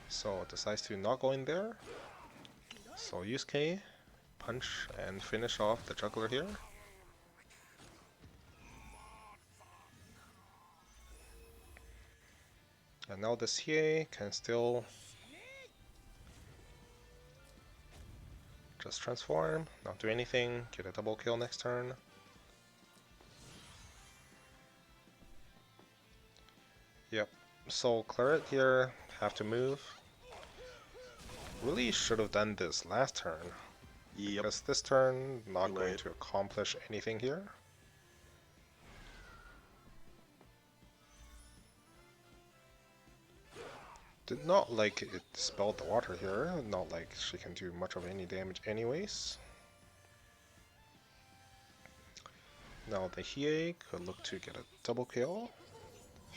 So decides to not go in there. So Yusuke, punch and finish off the juggler here. And now this Hiei can still just transform, not do anything, get a double kill next turn. Yep, so Claret here have to move. Really should have done this last turn. Yep. Because this turn, not Too going late. to accomplish anything here. Did not like it dispelled the water here, not like she can do much of any damage anyways. Now the Hiei could look to get a double kill.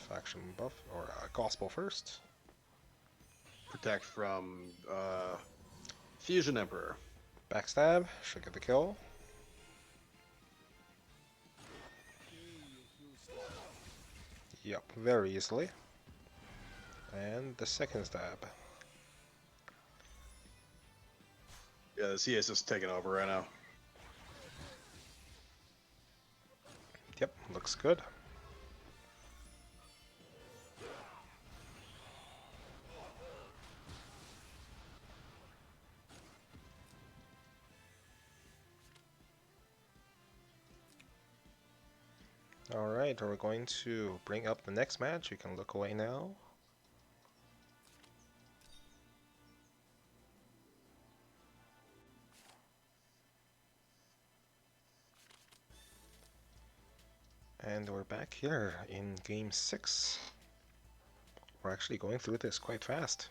Faction buff, or gospel first. protect from Fusion Emperor. Backstab, should get the kill. Yep, very easily. And the second stab. Yeah, the CS is taking over right now. Yep, looks good. Alright, we're going to bring up the next match. You can look away now. And we're back here in game 6. We're actually going through this quite fast.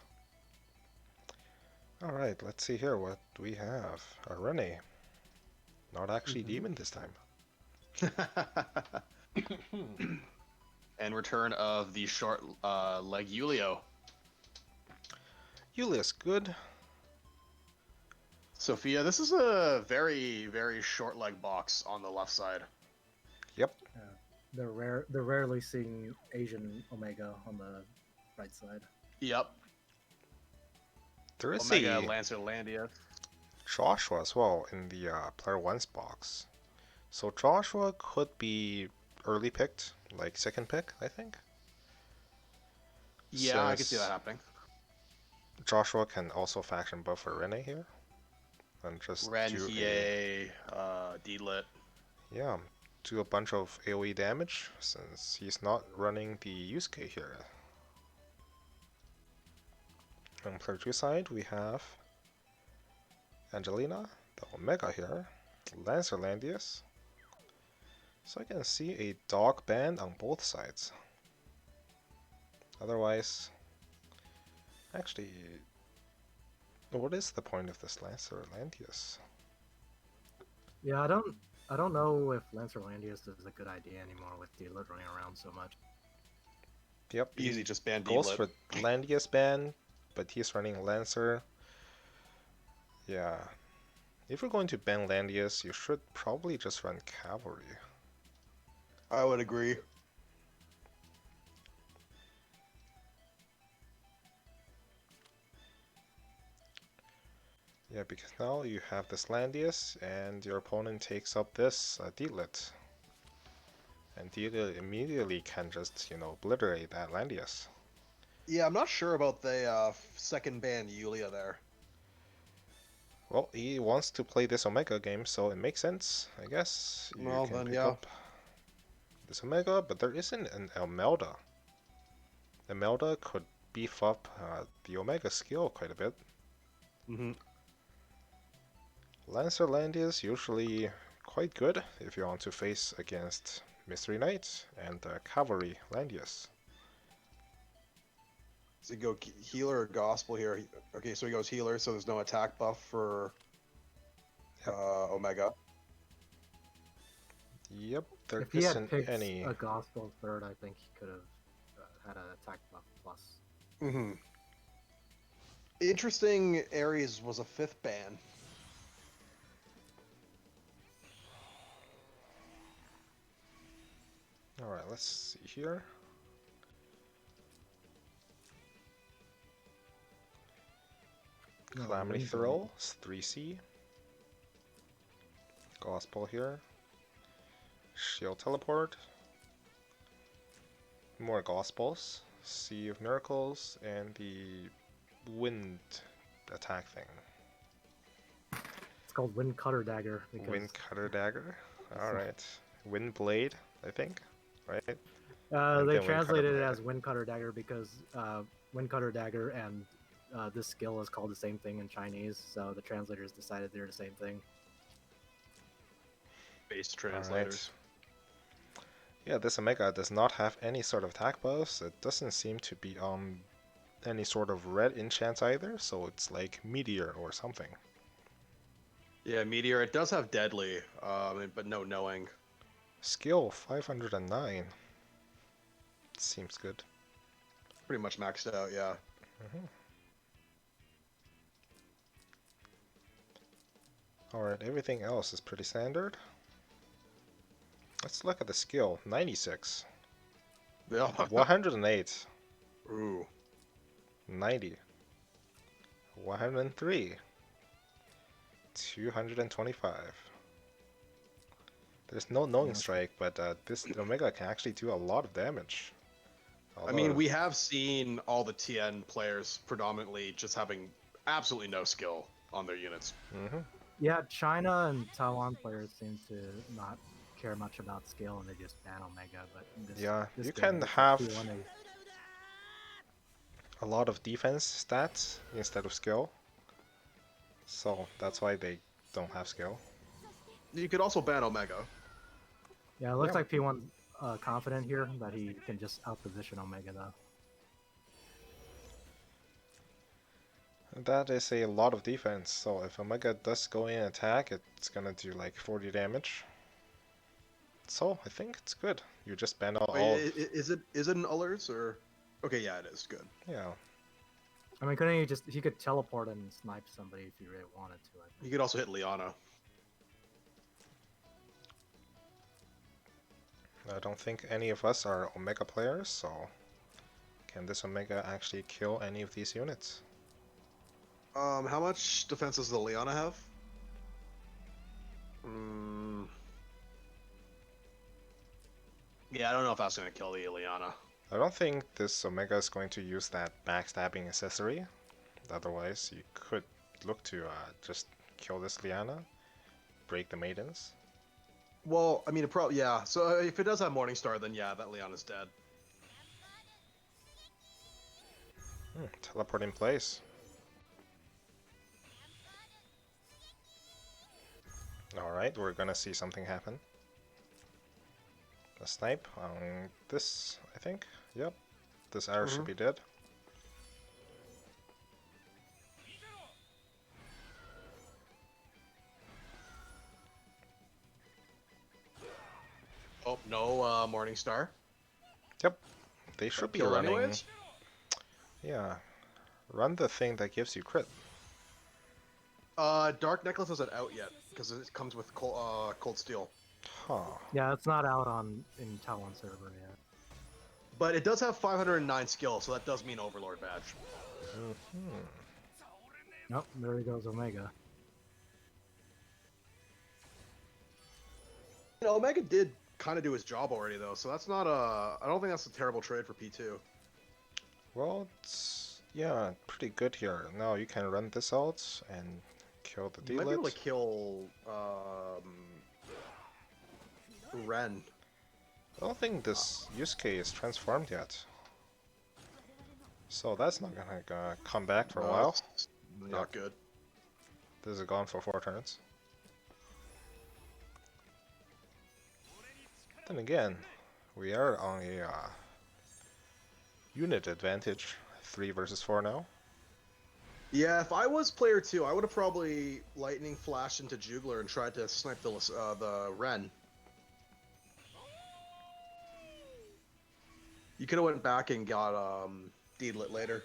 Alright, let's see here what we have. A Rene. Not actually Demon this time. And return of the short leg Julio. Julius, good. Sophia, this is a very, very short leg box on the left side. Yep. They're rarely seeing Asian Omega on the right side. Yep. There is Omega, a Lancer, Landia. Joshua as well in the player 1's box. So Joshua could be early picked, like second pick, I think. Yeah, I could see that happening. Joshua can also faction buff for Rene here. And just Ren, do Hiei, D-Lit. do a bunch of AoE damage since he's not running the Yusuke here. On player 2 side, we have Angelina, the Omega here, Lancer Landius. So I can see a dog band on both sides. Otherwise, actually, what is the point of this Lancer Landius? Yeah, I don't know if Lancer Landius is a good idea anymore with D-Lit running around so much. Yep, Easy, just ban goes D-Lit. for Landius ban, but he's running Lancer. Yeah, if you're going to ban Landius, you should probably just run Cavalry. I would agree. Yeah, because now you have this Landius, and your opponent takes up this D-Lit. And D-Lit immediately can just, obliterate that Landius. Yeah, I'm not sure about the second ban Yulia there. Well, he wants to play this Omega game, so it makes sense, I guess. You Well, can then, pick yeah. up this Omega, but there isn't an Imelda. Imelda could beef up the Omega skill quite a bit. Mm-hmm. Lancer Landius usually quite good if you want to face against Mystery Knight and Cavalry Landius. Does he go healer or gospel here? Okay, so he goes healer, so there's no attack buff for Omega. Yep, there If he had isn't picked any. a Gospel third, I think he could have had an attack buff plus. Mm-hmm. Interesting, Ares was a 5th ban. Alright, let's see here. Calamity Throw, 3C. Gospel here. Shield Teleport. More Gospels. Sea of Miracles, and the Wind attack thing. It's called Wind Cutter Dagger. Because Wind Cutter Dagger. Alright. Wind Blade, I think. Right? they then Wind translated Cutter it Blade. as Wind Cutter Dagger because Wind Cutter Dagger and this skill is called the same thing in Chinese, so the translators decided they're the same thing. Base translators. Yeah, this Omega does not have any sort of attack buffs. It doesn't seem to be on any sort of red enchants either, so it's like Meteor or something. Yeah, Meteor. It does have Deadly, but no knowing. Skill 509. Seems good. Pretty much maxed out, yeah. Alright, everything else is pretty standard. Let's look at the skill. 96. Yeah. 108. Ooh. 90. 103. 225. There's no knowing strike, but this Omega can actually do a lot of damage. I mean, we have seen all the TN players predominantly just having absolutely no skill on their units. Mm-hmm. Yeah, China and Taiwan players seem to not care much about skill and they just ban Omega. But this, Yeah, this you game, can it's have P1A. a lot of defense stats instead of skill. So that's why they don't have skill. You could also ban Omega. Yeah, it looks Yeah. like P1's confident here that he can just outposition Omega though. That is a lot of defense, so if Omega does go in and attack, it's gonna do like 40 damage. So I think it's good. You just ban out all. Wait, is it an Ullers or? Okay, yeah, it is good. Yeah. I mean, couldn't he could teleport and snipe somebody if he really wanted to. I You think. could also hit Liana. I don't think any of us are Omega players, so can this Omega actually kill any of these units? How much defense does the Liana have? Yeah, I don't know if that's gonna kill the Ileana. I don't think this Omega is going to use that backstabbing accessory. Otherwise, you could look to just kill this Liana, break the maidens. Well, I mean, it probably yeah. So if it does have Morningstar, then yeah, that Liana's dead. Teleport in place. Alright, we're gonna see something happen. A snipe on this, I think. Yep. This arrow should be dead. Oh no, Morningstar. Yep. They should be Kill running. anyways? Yeah. Run the thing that gives you crit. Dark Necklace isn't out yet because it comes with Cold Steel. Huh. Yeah, it's not out in Taiwan server yet. But it does have 509 skill, so that does mean Overlord badge. Nope, there he goes, Omega. You know, Omega did kind of do his job already, though, so that's not a. I don't think that's a terrible trade for P2. Well, it's, yeah, pretty good here. Now you can run this out and kill the You might be able D-Lit. to kill Ren. I don't think this Yusuke is transformed yet. So that's not gonna come back for a while. It's not good. This is gone for 4 turns. Then again, we are on a unit advantage. 3 versus 4 now. Yeah, if I was player 2, I would have probably lightning flashed into Jugler and tried to snipe the Ren. You could have went back and got D-Lit later.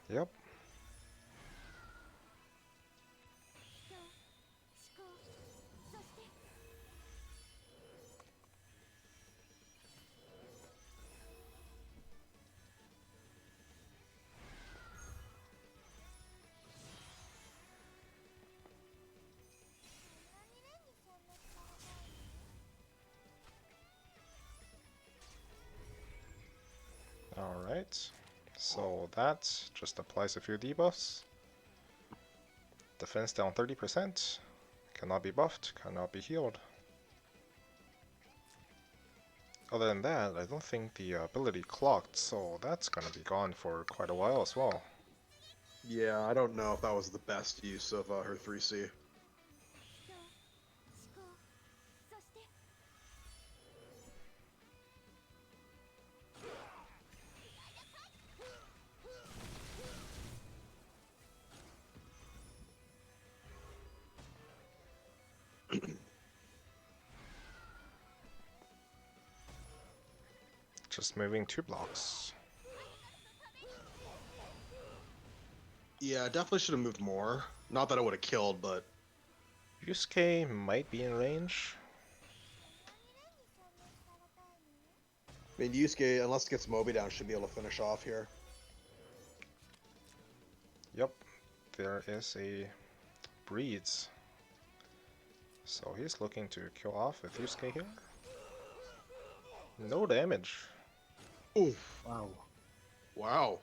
Yep. Alright, so that just applies a few debuffs. Defense down 30%, cannot be buffed, cannot be healed. Other than that, I don't think the ability clocked, so that's gonna be gone for quite a while as well. Yeah, I don't know if that was the best use of her 3C. Just moving 2 blocks. Yeah, definitely should have moved more. Not that I would have killed, but Yusuke might be in range. I mean, Yusuke, unless it gets Moby down, should be able to finish off here. Yep, there is a breeds. So he's looking to kill off with Yusuke here. No damage. Oof. Wow. Wow.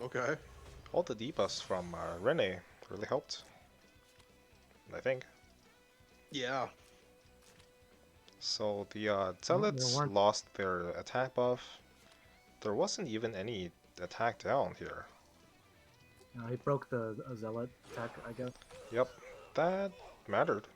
Okay. All the debuffs from Rene really helped, I think. Yeah. So the Zealots weren't- lost their attack buff. There wasn't even any attack down here. He broke the zealot tech, I guess. Yep, that mattered.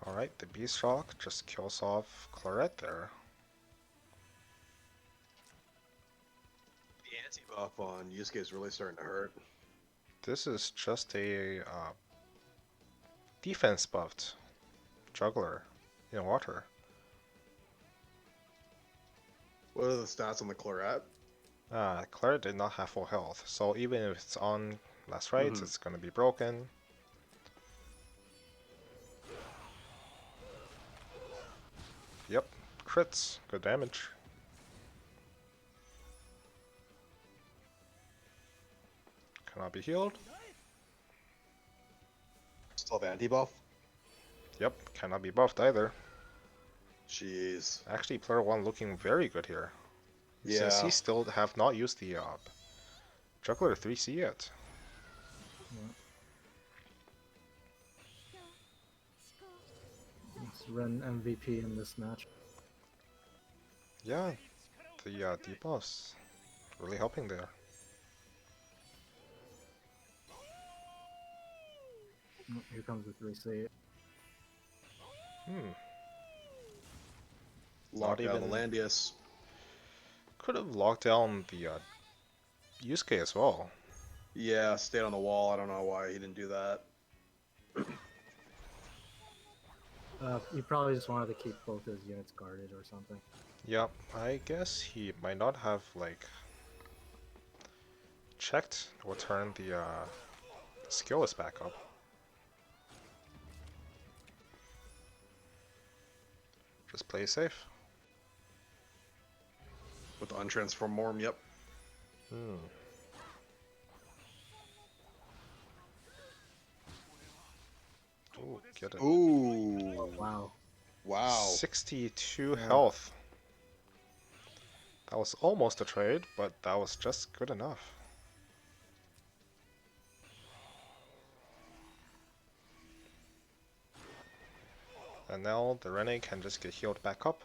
Alright, the Beast Shock just kills off Claret there. The anti-buff on Yusuke is really starting to hurt. This is just a defense buffed juggler in water. What are the stats on the Claret? Claret did not have full health, so even if it's on last rites, it's gonna be broken. Yep, crits, good damage. Cannot be healed. Still have anti-buff? Yep, cannot be buffed either. Jeez. Actually, player 1 looking very good here. Yeah. Since he still have not used the Juggler 3C yet. It's Ren MVP in this match. Yeah, the debuffs really helping there. Here comes the 3C. Lock Not down even- the Landius. Could have locked down the Yusuke as well. Yeah, stayed on the wall. I don't know why he didn't do that. He probably just wanted to keep both his units guarded or something. Yep, I guess he might not have like checked or turned the skill list back up. Just play safe. With the untransformed Morm, yep. Ooh, get it. Ooh. Wow. Wow. 62 health. That was almost a trade, but that was just good enough. And now the Rene can just get healed back up.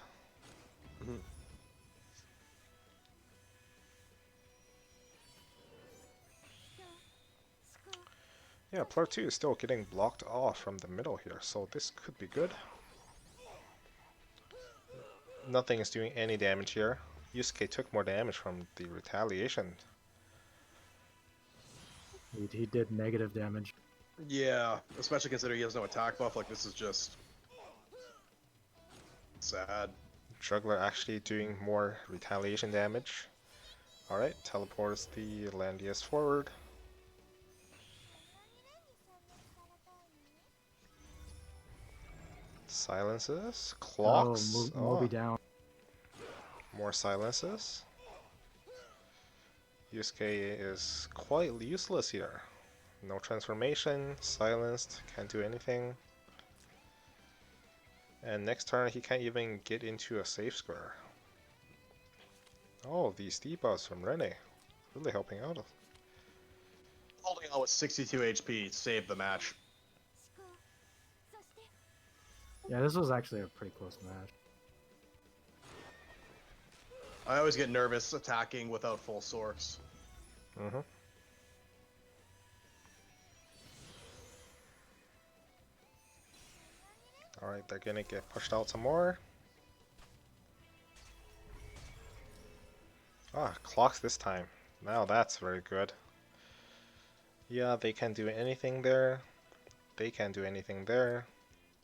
Yeah, player 2 is still getting blocked off from the middle here, so this could be good. Nothing is doing any damage here. Yusuke took more damage from the retaliation. He did negative damage. Yeah, especially considering he has no attack buff. Like, this is just sad. Juggler actually doing more retaliation damage. Alright, teleports the Landius forward. Silences, clocks. Oh, Moby down. More silences. Yusuke is quite useless here. No transformation, silenced, can't do anything. And next turn he can't even get into a safe square. Oh, these debuffs from Rene. Really helping out. Holding on with 62 HP saved the match. Yeah, this was actually a pretty close match. I always get nervous attacking without full source. Alright, they're gonna get pushed out some more. Ah, clocks this time. Now that's very good. Yeah, they can't do anything there. They can't do anything there.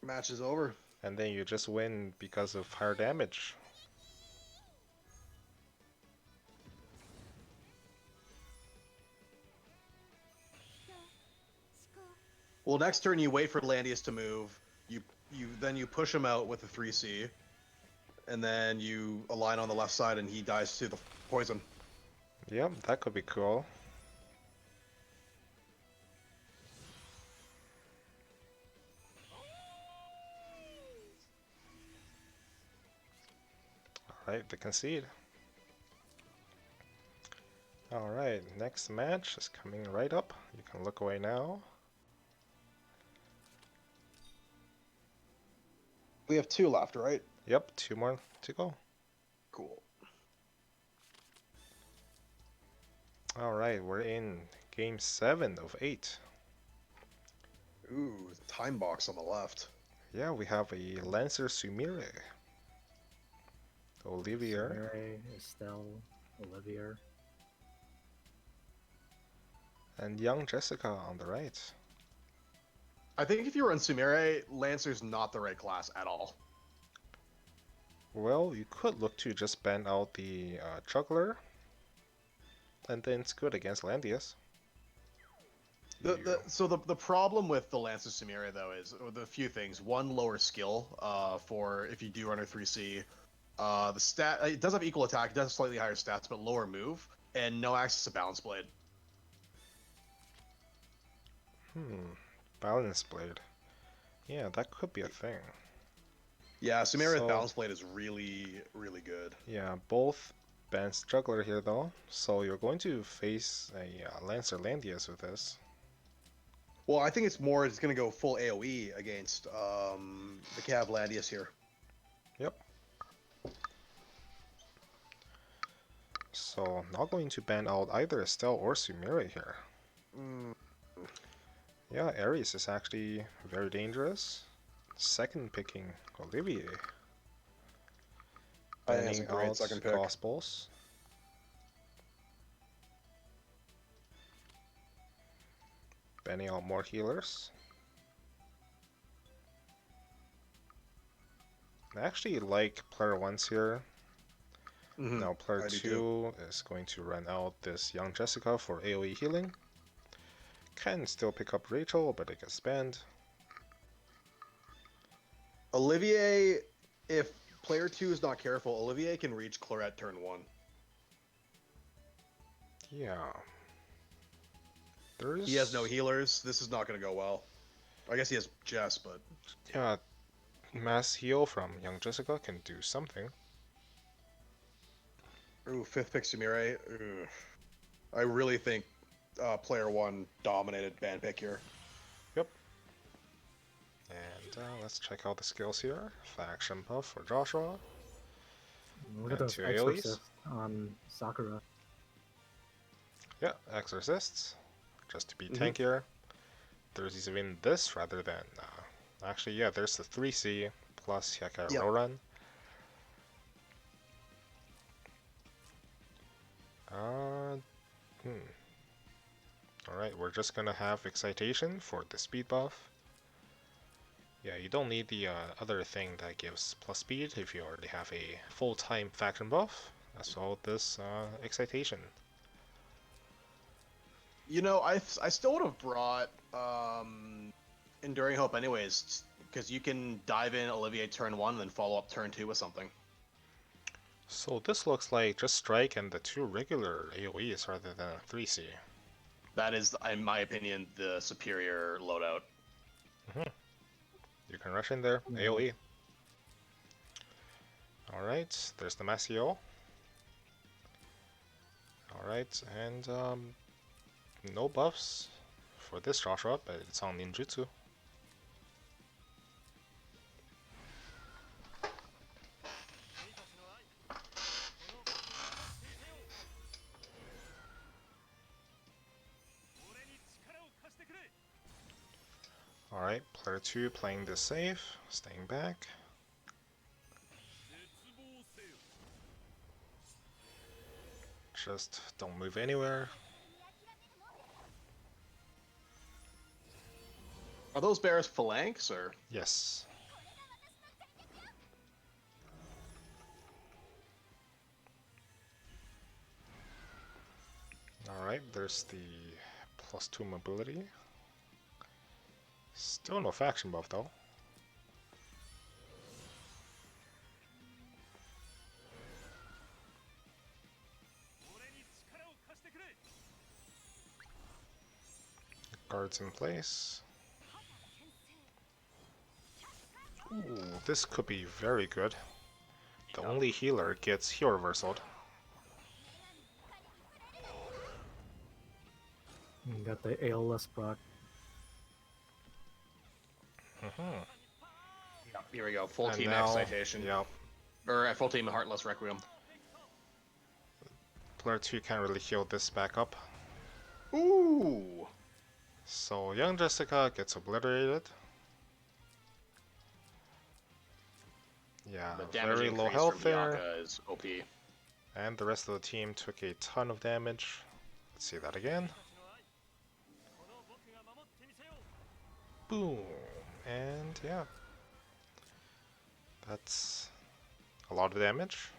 Match is over. And then you just win because of higher damage. Well, next turn you wait for Landius to move. Then you push him out with the 3C, and then you align on the left side, and he dies to the poison. Yep, that could be cool. Alright, they concede. Alright, next match is coming right up. You can look away now. We have 2 left, right? Yep, 2 more to go. Cool. Alright, we're in game 7 of 8. Ooh, time box on the left. Yeah, we have a Lancer Sumire. Olivier. Mary, Estelle, Olivier. And young Jessica on the right. I think if you run Sumire, Lancer's not the right class at all. Well, you could look to just ban out the Juggler. And then it's good against Landius. So the problem with the Lancer Sumire though is the few things. One, lower skill for if you do run a 3C. The stat, it does have equal attack, it does have slightly higher stats, but lower move, and no access to Balance Blade. Balance Blade. Yeah, that could be a thing. Yeah, Sumire So- Balance Blade is really, really good. Yeah, both bans Juggler here though. So you're going to face a Lancer Landius with this. Well, I think it's going to go full AoE against the Cav Landius here. Yep. So I'm not going to ban out either Estelle or Sumire here. Yeah, Ares is actually very dangerous. Second picking Olivier. I think that's a Banning great out second pick. Gospels. Banning out more healers. I actually like player 1's here. Now player I do 2 is going to run out this young Jessica for AoE healing. Can still pick up Rachel, but it gets banned. Olivier, if player 2 is not careful, Olivier can reach Claret turn 1. Yeah. There's... He has no healers. This is not going to go well. I guess he has Jess, but... Yeah, mass heal from young Jessica can do something. Ooh, 5th pick Sumire. Ugh. I really think player 1 dominated ban pick here. Yep. And let's check out the skills here. Faction buff for Joshua. Look at And those two AoEs. exorcists on Sakura. Yeah, exorcists. Just to be tankier. There's even this rather than... actually, yeah, there's the 3C plus Hyaka Yep. Roran. Alright, we're just gonna have excitation for the speed buff. Yeah, you don't need the other thing that gives plus speed if you already have a full-time faction buff. As well this excitation. You know, I still would have brought Enduring Hope anyways, because you can dive in Olivier turn 1 and then follow up turn 2 with something. So this looks like just strike and the 2 regular AoEs rather than a 3C. That is, in my opinion, the superior loadout. You can rush in there, AoE. Alright, there's the mass heal. Alright, and no buffs for this Joshua, but it's on ninjutsu. Alright, player 2 playing this safe, staying back. Just don't move anywhere. Are those bears phalanx or? Yes. Alright, there's the +2 mobility. Still no faction buff though. Guards in place. Ooh, this could be very good. The only healer gets heal reversaled. You got the ALS proc. Yep, here we go. Full And team now, excitation. yep, Or full team Heartless Requiem. player 2 can't really heal this back up. Ooh. So young Jessica gets obliterated. Yeah, The damage very low increase health from there. Yaka is OP. And the rest of the team took a ton of damage. Let's see that again. Boom. And yeah. That's a lot of damage.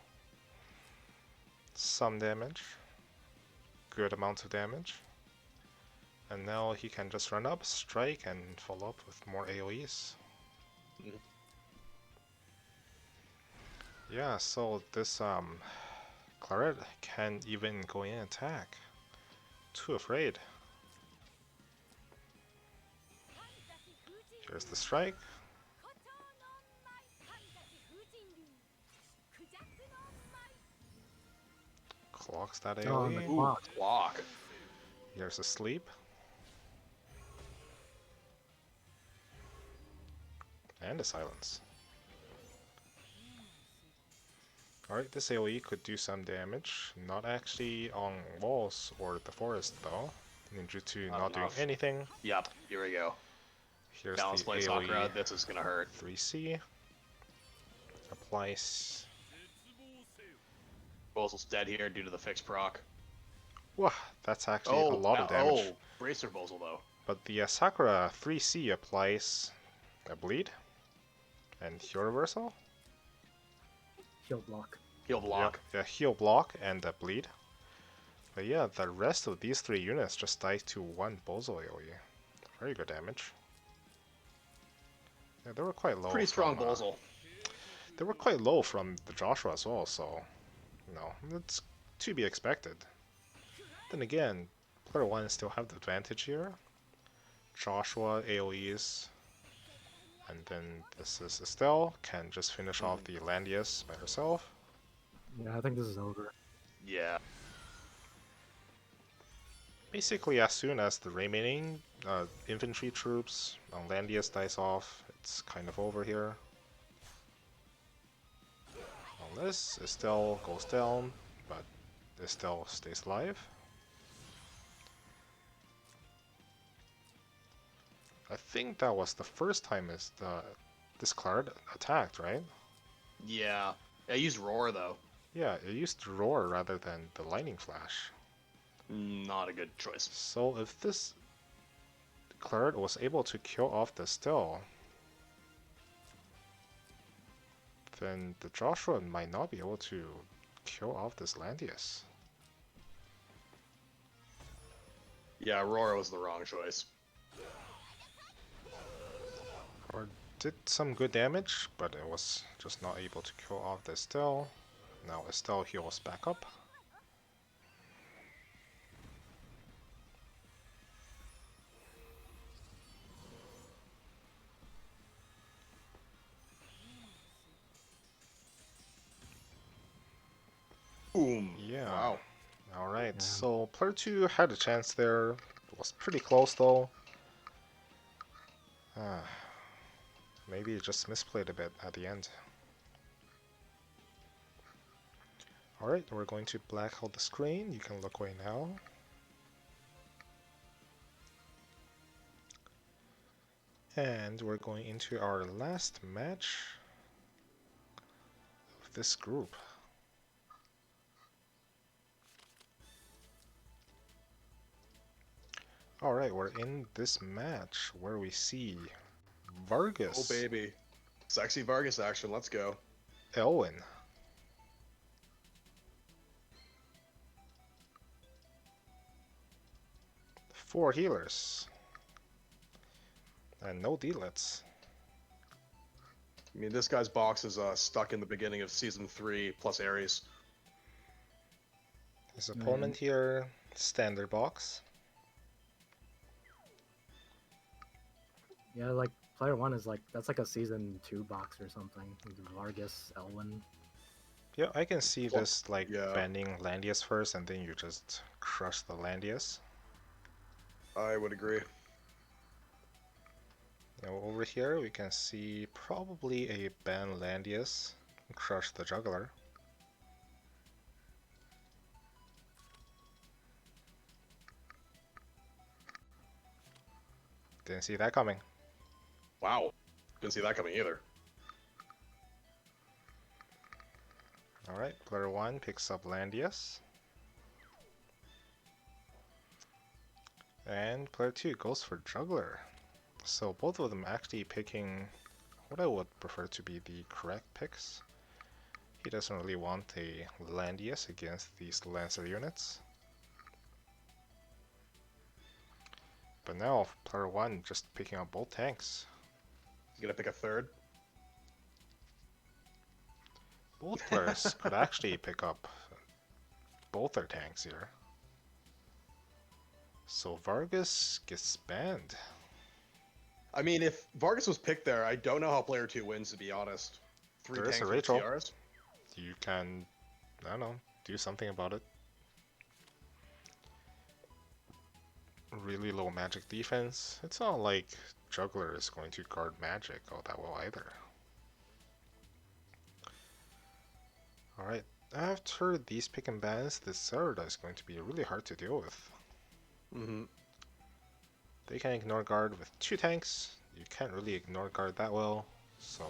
Some damage. Good amount of damage. And now he can just run up, strike, and follow up with more AoEs. Yeah, so this Claret can't even go in and attack. Too afraid. Here's the strike. Clocks that Oh, and the AoE. clock. Clock. Here's a sleep. And a silence. Alright, this AoE could do some damage. Not actually on walls or the forest though. Ninjutsu not doing enough. anything. Yep, here we go. Here's Balance the play AoE Sakura, this is gonna hurt. 3C. Applies. Bozel's dead here due to the fixed proc. Whoa, that's actually a lot of damage. Oh, bracer Bozel though. But the Sakura 3C applies a bleed and heal reversal. Heal block. He'll block. Yeah, heal block and a bleed. But yeah, the rest of these 3 units just die to 1 Bozo AoE. Very good damage. Yeah, they were quite low. Pretty strong from, Bozel. They were quite low from the Joshua as well, so you know, it's to be expected. Then again, player 1 still have the advantage here. Joshua AoEs, and then this is Estelle, can just finish off the Landius by herself. Yeah, I think this is over. Yeah. Basically, as soon as the remaining infantry troops on Landius dies off, it's kind of over here. Unless Estelle goes down, but Estelle stays alive. I think that was the first time this card attacked, right? Yeah. I used Roar though. Yeah, it used Roar rather than the Lightning Flash. Not a good choice. So if this card was able to kill off the Still, then the Joshua might not be able to kill off this Landius. Yeah, Roar was the wrong choice. Or did some good damage, but it was just not able to kill off the Estelle. Now Estelle heals back up. Boom. Yeah. Wow. Alright, Yeah. so player 2 had a chance there. It was pretty close though. Maybe it just misplayed a bit at the end. Alright, we're going to black out the screen. You can look away now. And we're going into our last match of this group. Alright, we're in this match where we see Vargas, Oh baby, sexy Vargas action. Let's go. Elwyn, 4 healers, and no delets. I mean, this guy's box is stuck in the beginning of season 3 plus Ares. His opponent here, standard box. Yeah, like player 1 is like that's like a season 2 box or something. With Vargas, Elwyn. Yeah, I can see Well, this like yeah. banning Landius first, and then you just crush the Landius. I would agree. Now over here we can see probably a ban Landius, crush the Juggler. Didn't see that coming. Wow, didn't see that coming either. Alright, player 1 picks up Landius. And player 2 goes for Juggler. So both of them actually picking what I would prefer to be the correct picks. He doesn't really want a Landius against these Lancer units. But now player 1 just picking up both tanks. He's gonna pick a third. Both players could actually pick up both their tanks here. So Vargas gets banned. I mean, if Vargas was picked there, I don't know how player 2 wins, to be honest. 3 There is tanks a with Rachel. TRs. You can, I don't know, do something about it. Really low magic defense. It's not like Juggler is going to guard magic all that well either. Alright, after these pick and bans, this Zerda is going to be really hard to deal with. They can ignore guard with 2 tanks. You can't really ignore guard that well, so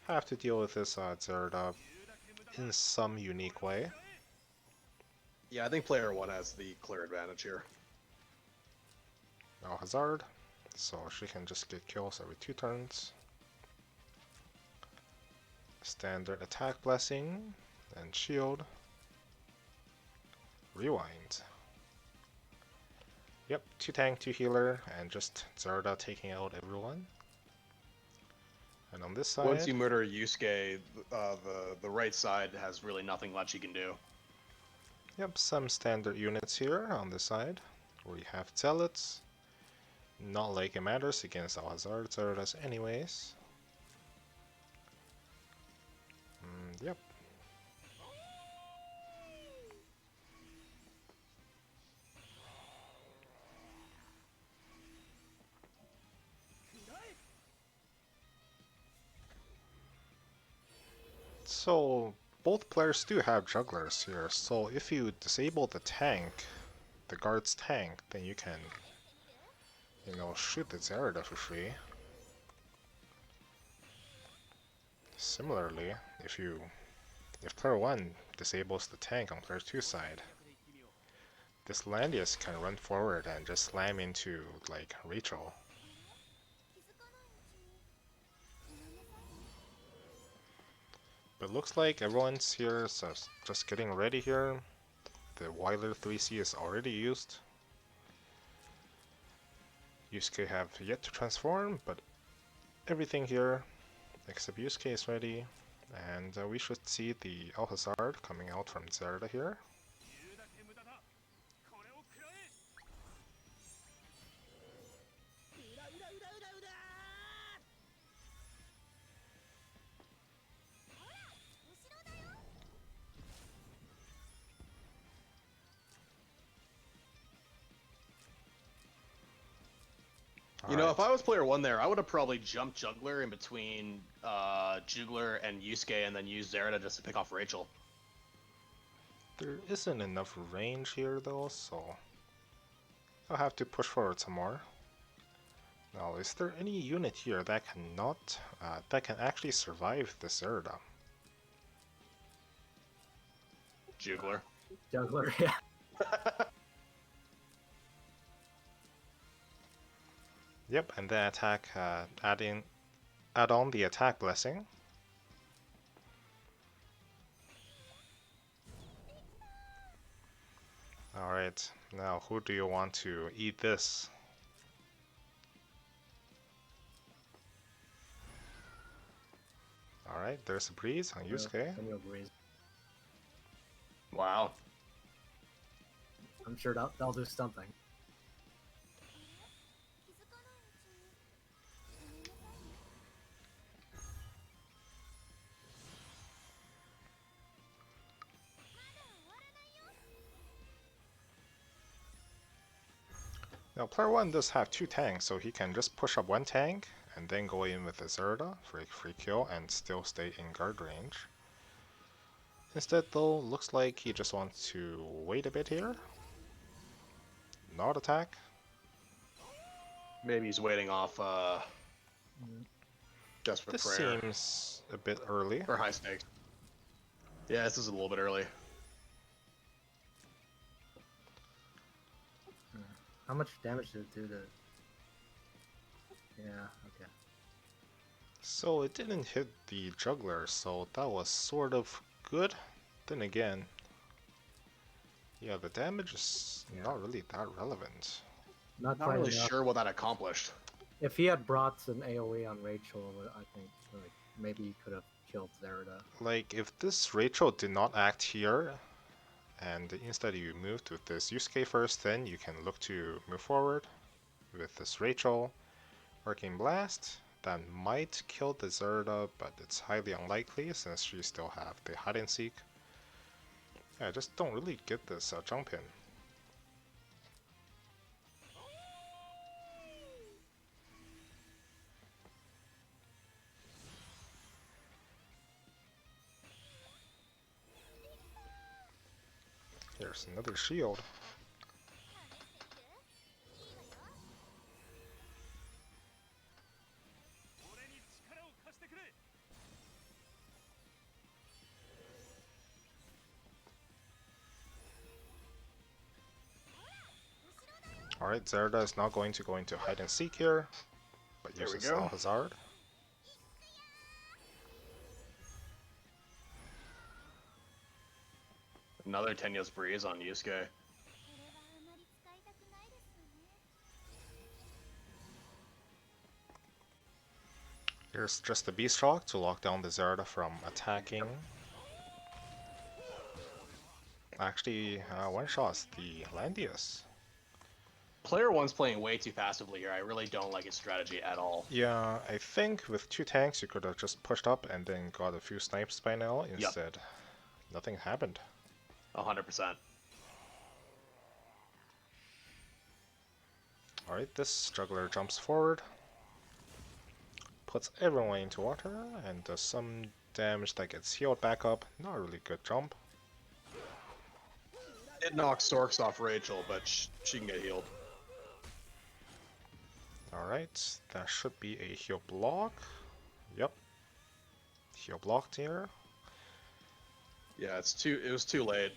have to deal with this Zerda in some unique way. Yeah, I think player 1 has the clear advantage here. Now Hazard, so she can just get kills every 2 turns. Standard attack blessing and shield. Rewind. Yep, 2 tank, 2 healer, and just Zerda taking out everyone. And on this side, Once you murder Yusuke, the right side has really nothing much you can do. yep, some standard units here on this side. We have Zealots. Not like it matters against Al-Hazard Zerdas anyways. Yep. So both players do have jugglers here, so if you disable the tank, the guard's tank, then you can, you know, shoot the Zerda for free. Similarly, if player 1 disables the tank on player 2's side, this Landius can run forward and just slam into, like, Rachel. But looks like everyone's here, so just getting ready here. The Wilder 3C is already used. Yusuke have yet to transform, but everything here except Yusuke is ready. And we should see the Alhazard coming out from Zerda here. You know, if I was player 1 there, I would have probably jumped Juggler in between Jugler and Yusuke and then used Zerda just to pick off Rachel. There isn't enough range here though, so I'll have to push forward some more. Now, is there any unit here that that can actually survive the Zerda? Jugler. Juggler, yeah. Yep, and then attack, add on the attack blessing. Alright, now who do you want to eat this? Alright, there's a breeze on Yusuke. Wow. I'm sure that'll do something. Now player 1 does have 2 tanks, so he can just push up 1 tank and then go in with the Zerda for a free kill and still stay in guard range. Instead though, looks like he just wants to wait a bit here. Not attack. Maybe he's waiting off Desperate This Prayer. seems a bit early. Or High Stakes. Yeah, this is a little bit early. How much damage did it do to... Yeah, okay. So it didn't hit the juggler, so that was sort of good. Then again, yeah, the damage is not really that relevant. Not Not quite really enough. sure what that accomplished. If he had brought an AoE on Rachel, I think like maybe he could have killed Zerida. Like, if this Rachel did not act here, and instead you moved with this Yusuke first, then you can look to move forward with this Rachel. Arcane Blast, that might kill the Zerda, but it's highly unlikely since she still have the hide and seek. Yeah, I just don't really get this jump in. There's another shield. Alright, Zerda is not going to go into hide and seek here, but There we uses go. Alhazard. Another Tenya's Breeze on Yusuke. Here's just the Beast Rock to lock down the Zerda from attacking. Actually, one-shots the Landius. Player 1's playing way too passively here. I really don't like his strategy at all. Yeah, I think with 2 tanks you could have just pushed up and then got a few snipes by now. Instead, nothing happened. 100%. Alright, this juggler jumps forward, puts everyone into water, and does some damage that gets healed back up. Not a really good jump. It knocks Sorks off Rachel, but she can get healed. Alright, that should be a heal block. Yep. Heal blocked here. Yeah, it was too late.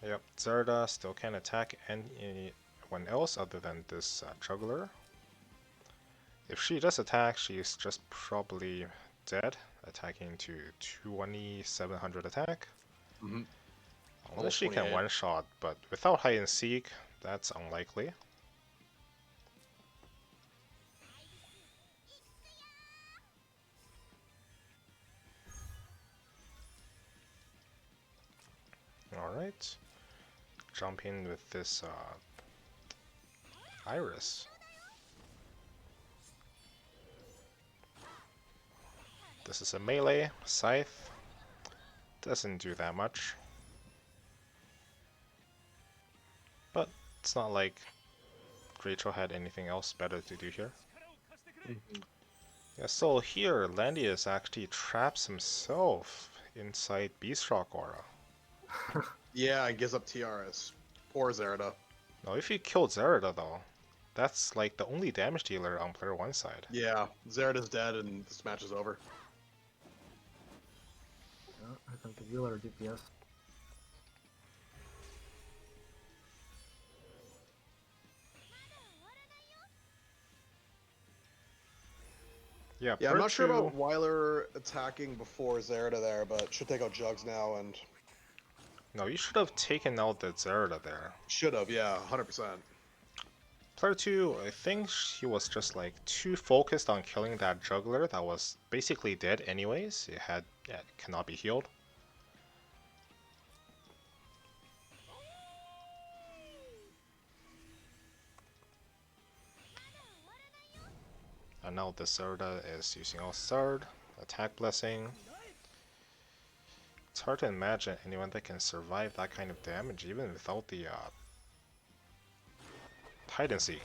Yep, Zerda still can't attack anyone else other than this juggler. If she does attack, she's just probably dead, attacking to 2700 attack. Mhm. Unless she can 28. one-shot, but without hide and seek, that's unlikely. Alright. Jump in with this Iris. This is a melee, Scythe. Doesn't do that much. But it's not like Rachel had anything else better to do here. Yeah, so here Landius actually traps himself inside Beastrock Aura. Yeah, and gives up TRS. Or Zerida. Now if you kill Zerida though, that's like the only damage dealer on player 1 side. Yeah, Zerida's dead and this match is over. I think the healer DPS. Yeah, Yeah, I'm not sure 2. about Weiler attacking before Zerda there, but should take out Jugs now and No, you should have taken out the Zerda there. should have, yeah, 100%. Player 2, I think he was just like too focused on killing that juggler that was basically dead anyways. It cannot be healed. And now the Zerda is using all third, attack blessing. It's hard to imagine anyone that can survive that kind of damage even without the hide and seek.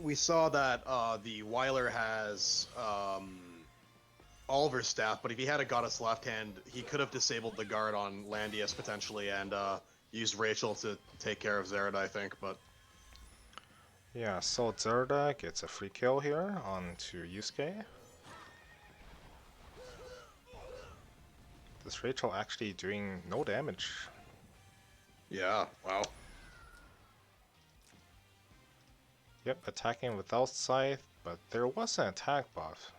We saw that the Weiler has Oliver's staff, but if he had a goddess left hand, he could have disabled the guard on Landius potentially and used Rachel to take care of Zerda, I think, but... Yeah, so Zerda gets a free kill here onto Yusuke. This Rachel actually doing no damage. Yeah, wow. Yep, attacking without scythe, but there was an attack buff.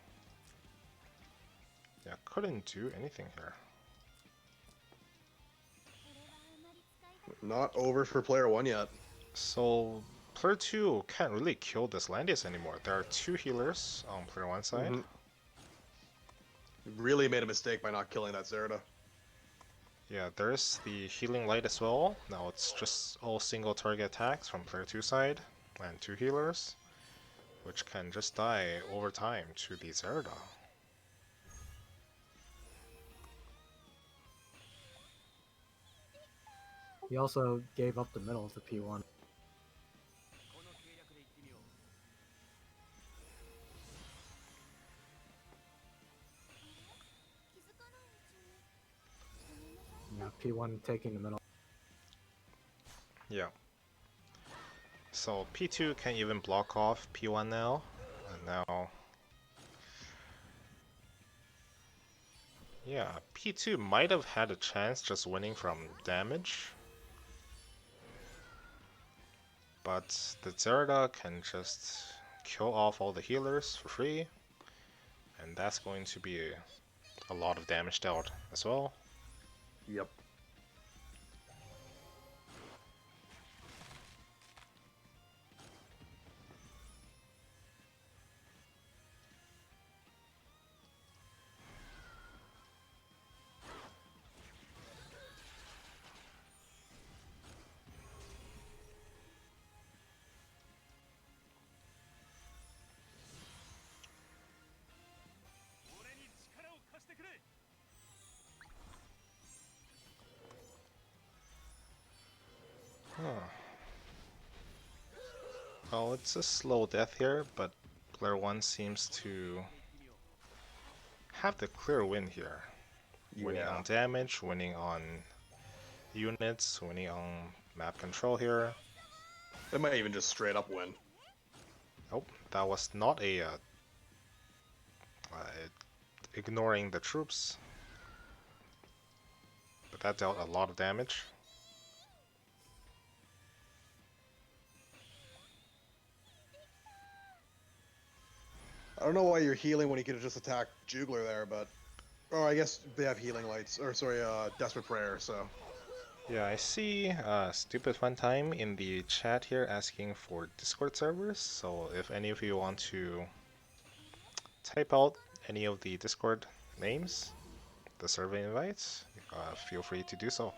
Yeah, couldn't do anything here. Not over for player 1 yet. So player 2 can't really kill this Landius anymore. There are 2 healers on player 1 side. Really made a mistake by not killing that Zerda. Yeah, there's the healing light as well. Now it's just all single target attacks from player 2 side and 2 healers, which can just die over time to the Zerda. He also gave up the middle to P1. Yeah, P1 taking the middle. Yeah. So P2 can even block off P1 now, and now... Yeah, P2 might have had a chance just winning from damage. But the Zerda can just kill off all the healers for free. And that's going to be a lot of damage dealt as well. Yep. Huh. Well, it's a slow death here, but player 1 seems to have the clear win here. Winning on damage, winning on units, winning on map control here. They might even just straight up win. Oh, that was not a ignoring the troops, but that dealt a lot of damage. I don't know why you're healing when you could have just attacked Jugler there, but... Oh, I guess they have healing lights, or sorry, Desperate Prayer, so... Yeah, I see Stupid Fun Time in the chat here asking for Discord servers, so if any of you want to type out any of the Discord names, the server invites, feel free to do so.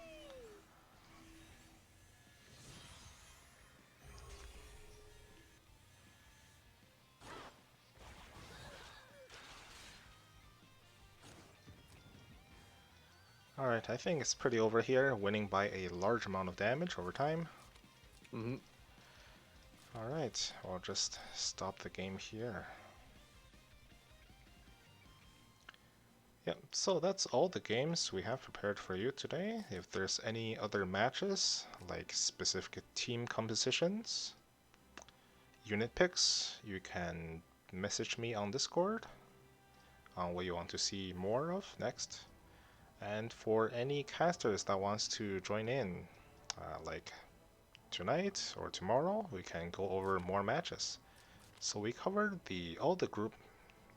Alright, I think it's pretty over here, winning by a large amount of damage over time. Alright, I'll just stop the game here. Yep, so that's all the games we have prepared for you today. If there's any other matches, like specific team compositions, unit picks, you can message me on Discord on what you want to see more of next. And for any casters that wants to join in, like tonight or tomorrow, we can go over more matches. So we covered all the group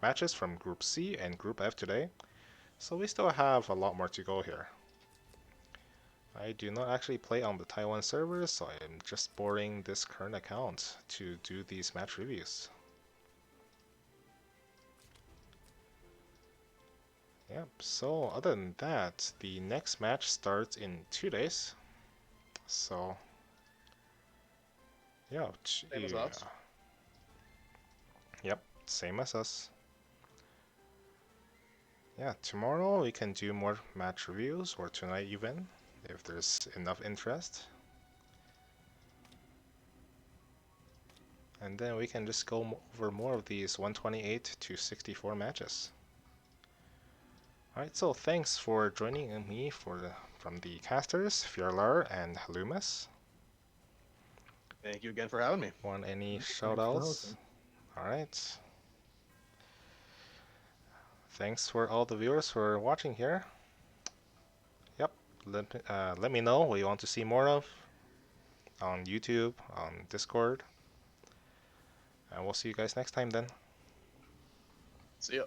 matches from Group C and Group F today, so we still have a lot more to go here. I do not actually play on the Taiwan server, so I'm just borrowing this current account to do these match reviews. Yep, so other than that, the next match starts in 2 days. So, yeah. Same as us. Yep, same as us. Yeah, tomorrow we can do more match reviews, or tonight even, if there's enough interest. And then we can just go over more of these 128 to 64 matches. Alright, so thanks for joining me from the casters, Fjarlar and Leumas. Thank you again for having me. Want any Thanks for shoutouts? hosting. Alright. Thanks for all the viewers for watching here. Yep, let me know what you want to see more of on YouTube, on Discord. And we'll see you guys next time then. See ya.